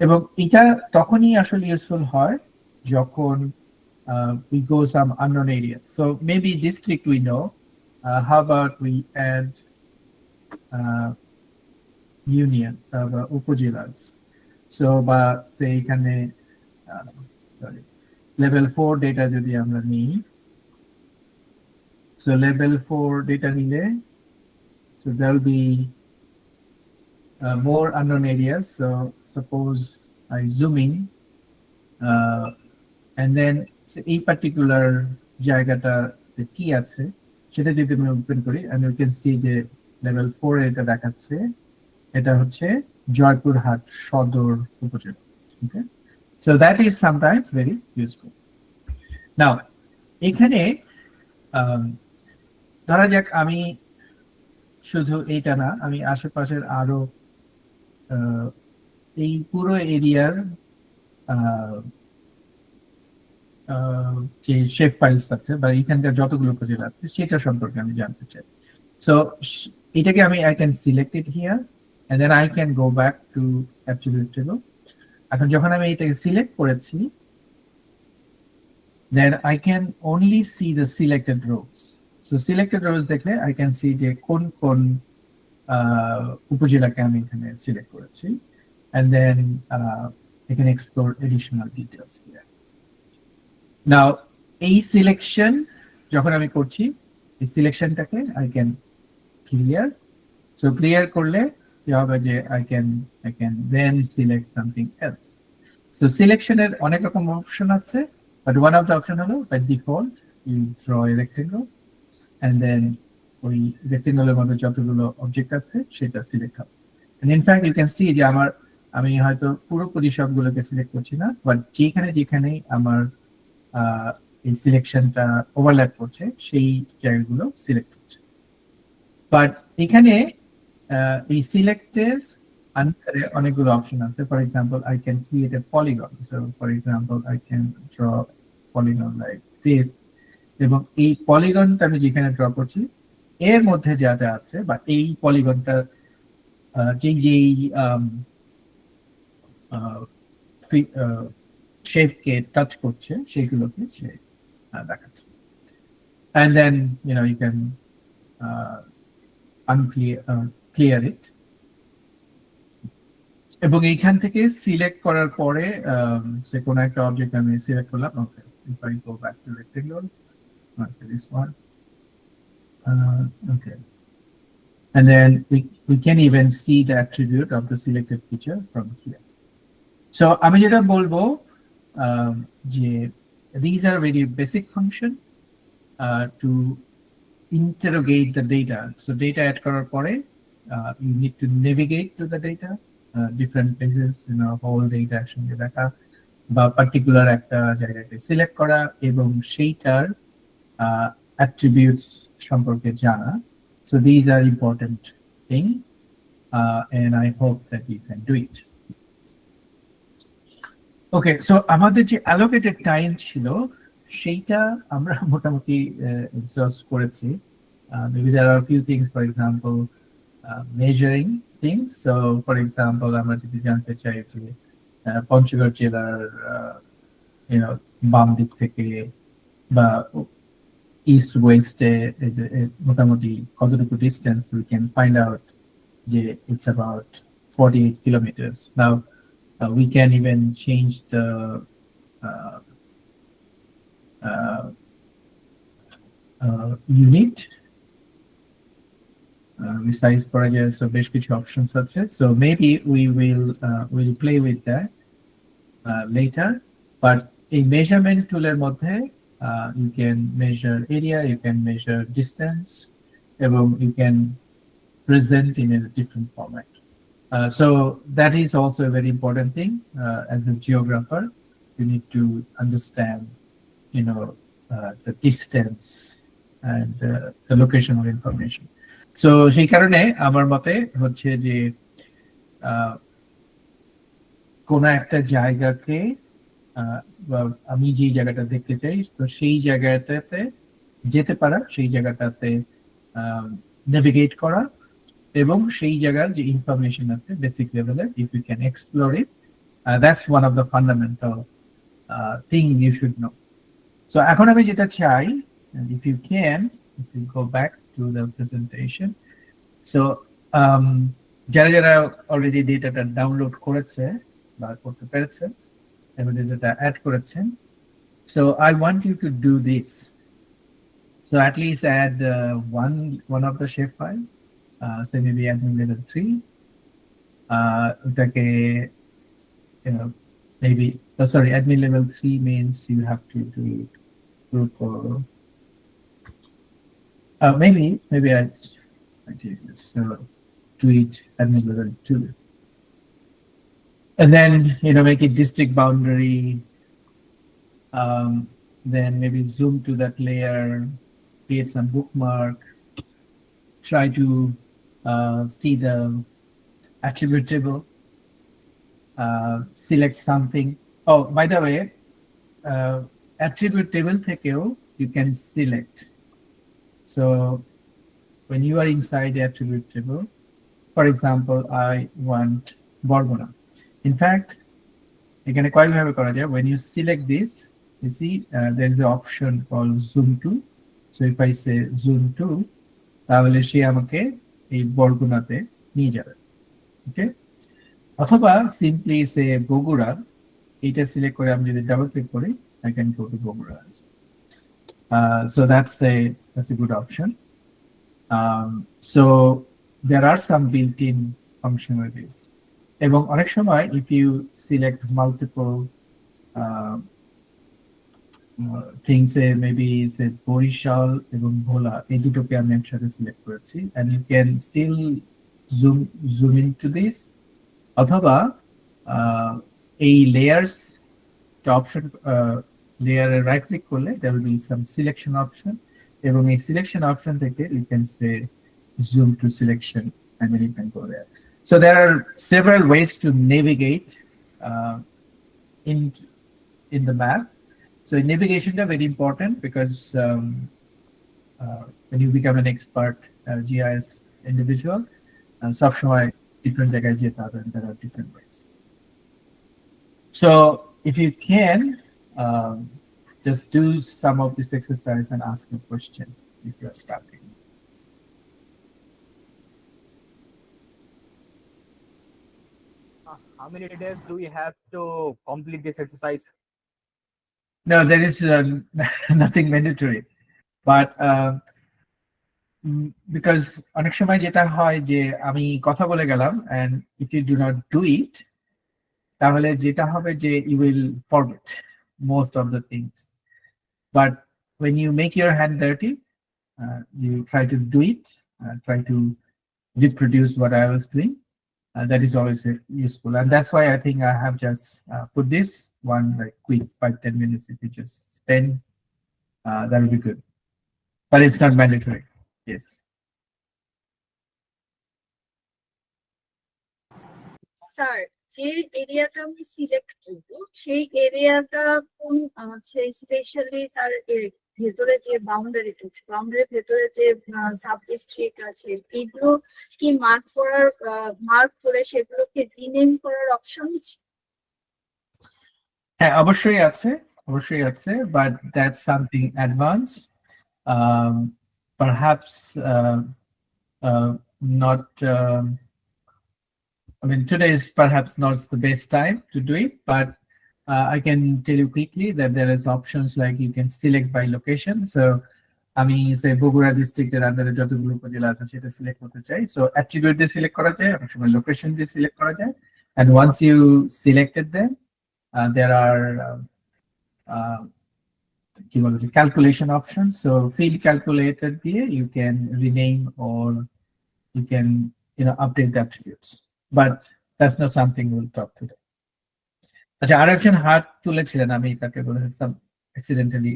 এবং এটা তখনই আসলে ইউজফুল হয় যখন we go some unknown areas. So maybe district we know, how about we add union upazilas, so বা সে এখানে sorry level 4 data যদি আমরা নিই, সো লেভেল 4 ডেটা নিলে so there will be more unknown areas. So suppose I zoom in and then এই particular জায়গাটা কি আছে সেটা যদি আমি ওপেন করি, and you can see যে লেভেল 4 এটা দেখাচ্ছে, এটা হচ্ছে Joypurhat Sadar Upazila. Okay, so that is sometimes very useful. Now এখানে ধরা যাক আমি শুধু এইটা না, আমি আশেপাশের আরো এই পুরো এরিয়ার যে শেপ ফাইলস আছে বা এখানকার যতগুলো উপজেলা আছে সেটা সম্পর্কে আমি জানতে চাই। সো এটাকে আমি I can select it here and then I can go back to attribute table. এখন যখন আমি এটাকে সিলেক্ট করেছি, then I can only see the selected rows. So selected rows দেখলে I can see যে কোন কোন উপজেলাকে আমি এখানে সিলেক্ট করেছি, and then I can explore additional details there. Now এই সিলেকশন যখন আমি করছি, এই সিলেকশনটাকে I can clear. So clear করলে কি হবে যে I can then select something else. So selection এর অনেক রকম অপশন আছে, but one of the option হলো by default you draw a rectangle and then ওই rectangle এর মধ্যে যতগুলো অবজেক্ট আছে সেটা সিলেক্ট হবে। And in fact you can see যে আমি হয়তো পুরোপুরি সবগুলোকে সিলেক্ট করছি না, বাট যেখানে যেখানে আমার এই সিলেকশনটা ওভারল্যাপ করছে সেই জায়গাগুলো সিলেক্ট হচ্ছে। বাট এখানে এই সিলেক্টের আন্ডারে অনেকগুলো অপশন আছে। For example I can create a polygon. So for example I can draw polygon like this, এবং এই পলিগনটা আমি যেখানে ড্র করছি এর মধ্যে যা যা আছে বা এই পলিগনটা যেই শেপকে টাচ করছে সেগুলোকে সে দেখাচ্ছে। And then you can clear it. এবং এইখান থেকে সিলেক্ট করার পরে সে কোন একটা অবজেক্ট আমি সিলেক্ট করলাম, ওকে, if I go back to rectangle, okay, this one, okay, and then we can even see the attribute of the selected feature from here. So আমি যেটা বলবো যে these are very basic function to interrogate the data. So data add করার পরে you need to navigate to the data, different places, whole data একসঙ্গে দেখা বা particular একটা জায়গাকে সিলেক্ট করা এবং সেইটার attributes সম্পর্কে জানা. So these are important thing, and I hope that you can do it. Okay, so আমাদের যে allocated time ছিল সেইটা আমরা মোটামুটি exhaust করেছি. Maybe there are a few things, for example, measuring things. So for example, আমরা যদি জানতে চাই যে পঞ্চগড় জেলার বাম দিক থেকে বা ইস্ট ওয়েস্টে মোটামুটি কতটুকু distance we can find out যে it's about 48 kilometers. Now we can even change the unit resize করা যায়, so বেশ কিছু অপশনস আছে, so maybe we will play with that later. But এই measurement টুলের মধ্যে you can measure area, you can measure distance, এবং you can present in a different format. So that is also a very important thing. As a geographer, you need to understand the distance and the location of information. So সেই কারণে আমার মতে হচ্ছে যে কোন একটা জায়গাকে আমি যে জায়গাটা দেখতে চাই তো সেই জায়গাটাতে যেতে পারা, সেই জায়গাটাতে নেভিগেট করা এবং সেই জায়গার যে ইনফরমেশন আছে বেসিক লেভেলে, if you can explore it, that's one of the fundamental thing you should know. So এখন আমি যেটা চাই, if you go back to the presentation. So যারা যারা অলরেডি ডেটাটা ডাউনলোড করেছে বা করতে পেরেছে এবং ডেটাটা অ্যাড করেছেন, so I want you to do this. So at least add one of the shapefile, say maybe admin level 3. ওটাকে maybe sorry, admin level 3 means you have to do group or maybe I do this. So tweet admin level 2, and then make it district boundary. Then maybe zoom to that layer, create some bookmark, try to see the attribute table, select something. Oh, by the way, attribute table থেকেও you can select. So when you are inside the attribute table, for example, I want Borgona. In fact, এখানে কয়েকভাবে করা যায়. When you select this, you see there is an option called zoom to. So if I say zoom to, তাহলে সে আমাকে এই বরগুনাতে নিয়ে যাবে. ওকে, অথবা simply সে বগুড়া, এটা সিলেক্ট করে আমি যদি ডাবল ক্লিক করি, I can go to Bogura. So that's a good option. So there are some built-in functionalities. এবং অনেক সময় if you select multiple things, maybe say Barishal এবং ভোলা, এই দুটোকে আমি একসাথে সিলেক্ট করেছি, and you can still zoom into this. অথবা এই layers option layer right click করলে there will be some selection option, এবং এই selection option থেকে you can say zoom to selection and then you can go there. So there are several ways to navigate in the map. So navigation is very important because when you become an expert GIS individual, সব সময় different জায়গায় যেতে হবে, and there are different ways. So if you can, just do some of this exercise and ask a question if you are starting. How many days do we have to complete this exercise? No, there is nothing mandatory, but because অনেক সময় যেটা হয় যে আমি কথা বলে গেলাম, and if you do not do it, তাহলে যেটা হবে যে you will forget most of the things. But when you make your hand dirty, you try to do it, try to reproduce what I was doing. That is always useful, and that's why I think I have just put this one like quick 5-10 minutes. If you just spend, that will be good, but it's not mandatory. Yes. Sir, যে এরিয়াটা আমি select করব সেই এরিয়াটা কোন হচ্ছে specially তার ভেতরে যে বাউন্ডারি আছে, বাউন্ডারির ভেতরে যে সাব ডিস্ট্রিক্ট আছে, এগুলো কি মার্ক করে সেগুলোকে রিনেম করার অপশন আছে? হ্যাঁ, অবশ্যই আছে, but that's something advanced. Perhaps not. I mean, today is perhaps not the best time to do it, but I can tell you quickly that there is options like you can select by location. So আমি say Bogura ডিস্ট্রিক্টের আন্ডারে যতগুলো উপজেলা আছে সেটা select করতে চাই, so attribute দিয়ে সিলেক্ট করা যায়, অনেক সময় লোকেশন দিয়ে সিলেক্ট করা যায়, and once you selected them, there are কি বলে যে calculation options. So field calculator দিয়ে you can rename or you can update the attributes, but that's not something we'll talk today. আচ্ছা, আরেকজন হাত তুলেছিলেন, আমি তাকে বলেছিলাম অ্যাক্সিডেন্টালি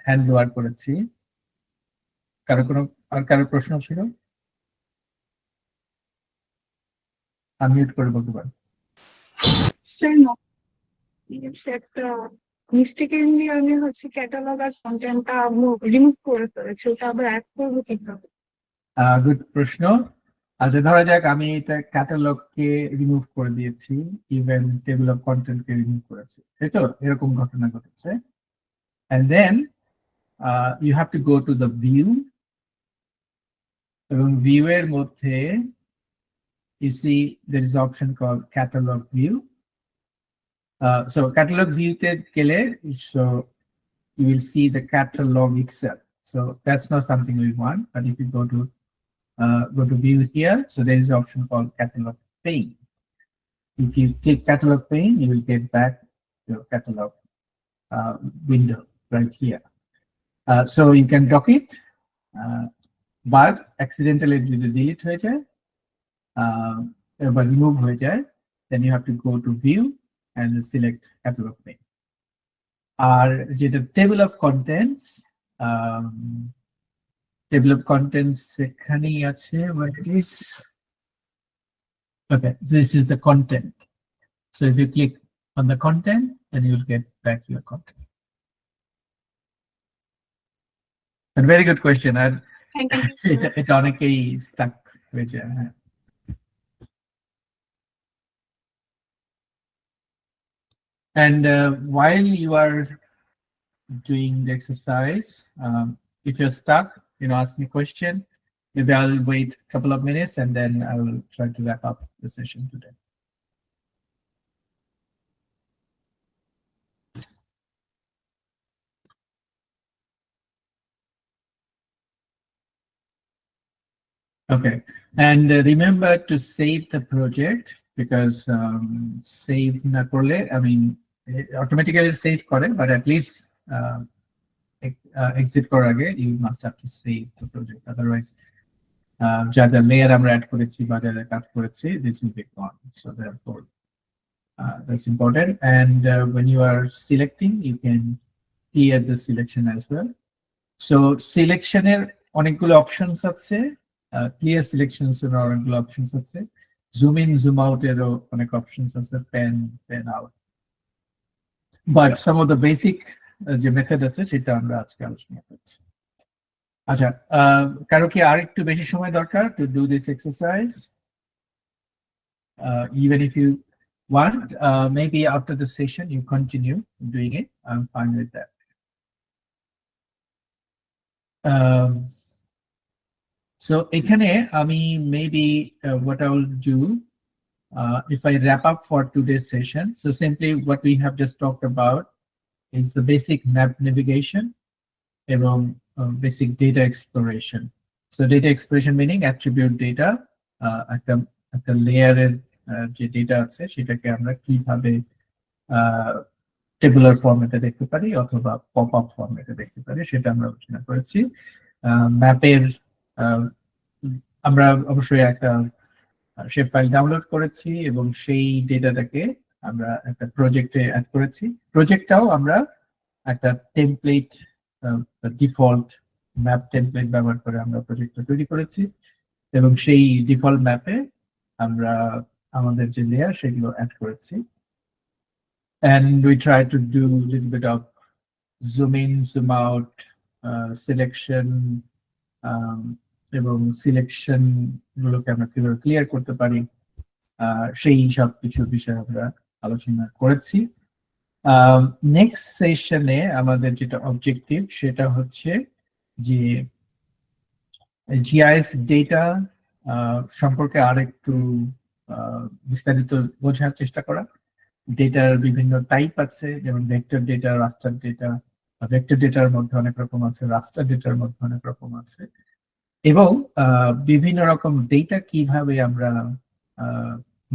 হ্যান্ড ওয়ার করেছি। কারো প্রশ্ন ছিল? আনমিউট করে বলতে পারেন। স্যার, একটা মিস্টেকেনলি আমি হচ্ছে ক্যাটালগ আর কন্টেন্টটা রিমুভ করে ফেলেছি, ওটা আবার অ্যাড করবো কিভাবে? গুড প্রশ্ন। আচ্ছা, ধরা যাক আমি এটা ক্যাটালগকে রিমুভ করে দিয়েছি, ইভেন টেবিল অফ কন্টেন্টকে রিমুভ করেছি, তাই তো? এরকম ঘটনা ঘটেছে। and then you have to go to the view, এবং view এর মধ্যে you see there is an option called catalog view. So catalog view তে গেলে so you will see the catalog itself. So that's not something we want, but if you go to view here, so there is an option called catalog pane. If you click catalog pane, you will get back your catalog window right here. So you can dock it, but accidentally যদি delete হয়ে যায় বা remove হয়ে যায়, then you have to go to view and select catalog pane. আর যেটা table of contents, table of contents এখানেই আছে, where it is. Okay, this is the content. So if you click on the content, then you will get back your content. And very good question. And Thank you, sir. it অনেকেই stuck হয়ে যায়, হ্যাঁ। And while you are doing the exercise, if you're stuck, ask me a question. Maybe I'll wait a couple of minutes and then I will try to wrap up the session today. Okay, and remember to save the project, because save na korle, I mean, automatically save kore, but at least exit করার আগে you must have to save the project, otherwise যা layer আমরা add করেছি বা যা কাট করেছি, this will be gone. So therefore that's important. And when you are selecting, you can clear the selection as well. So selection এর অনেকগুলো options আছে, clear selections এর অনেকগুলো options আছে, zoom in zoom out এরও অনেক options আছে, pan out. But some of the basic যে মেথড আছে সেটা আমরা আজকে আলোচনা করছি। আচ্ছা, কারো কি আর একটু বেশি সময় দরকার to do this exercise? Even if you want, maybe after the session you continue doing it. I'm fine with that. So এখানে আমি maybe what I will do, if I wrap up for today's session, so simply what we have just talked about is the basic map navigation এবং basic data exploration. So data exploration meaning attribute data, একটা লেয়ারের যে data আছে সেটাকে আমরা কিভাবে tabular ফরম্যাটে দেখতে পারি অথবা পপ আপ ফরম্যাটে দেখতে পারি সেটা আমরা আলোচনা করেছি। ম্যাপের আমরা অবশ্যই একটা শেপ ফাইল ডাউনলোড করেছি এবং সেই ডেটাটাকে আমরা একটা প্রজেক্টে অ্যাড করেছি। প্রজেক্টটাও আমরা একটা টেমপ্লেট, ডিফল্ট ম্যাপ টেমপ্লেট ব্যবহার করে আমরা প্রজেক্টটা তৈরি করেছি এবং সেই ডিফল্ট ম্যাপে আমরা আমাদের যে লেয়ার সেগুলো অ্যাড করেছি। And we try to do a little bit of zoom in, zoom out, selection, এবং সিলেকশন গুলোকে আমরা কিভাবে ক্লিয়ার করতে পারি সেই সব কিছু বিষয় আমরা আলোচনা করেছি। নেক্সট সেশনে আমাদের যেটা অবজেক্টিভ সেটা হচ্ছে যে জিআইএস ডেটা সম্পর্কে আরেকটু বিস্তারিত বোঝার চেষ্টা করা। ডেটার বিভিন্ন টাইপ আছে, যেমন ভেক্টর ডেটা, রাস্টার ডেটা। ভেক্টর ডেটার মধ্যে অনেক রকম আছে, রাস্টার ডেটার মধ্যে অনেক রকম আছে, এবং বিভিন্ন রকম ডেটা কিভাবে আমরা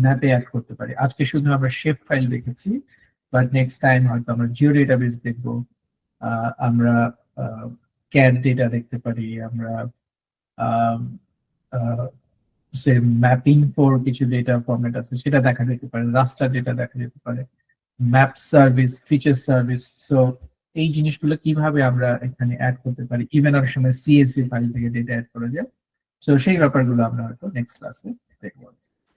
ম্যাপে অ্যাড করতে পারি। আজকে শুধু আমরা শেপ ফাইল দেখেছি, বাট নেক্সট টাইম হয়তো আমরা জিও ডেটাবেস দেখবো, আমরা ক্যাড ডেটা দেখতে পারি, আমরা ম্যাপিং ফর কিছু ডেটা ফরম্যাট আছে সেটা দেখা যেতে পারে, রাস্টার ডেটা দেখা যেতে পারে, map service, feature service. So এই জিনিসগুলো কিভাবে আমরা এখানে অ্যাড করতে পারি, ইভেন অনেক সময় সিএসভি ফাইল থেকে ডেটা অ্যাড করা যায়। সো সেই ব্যাপারগুলো আমরা হয়তো নেক্সট ক্লাসে দেখবো।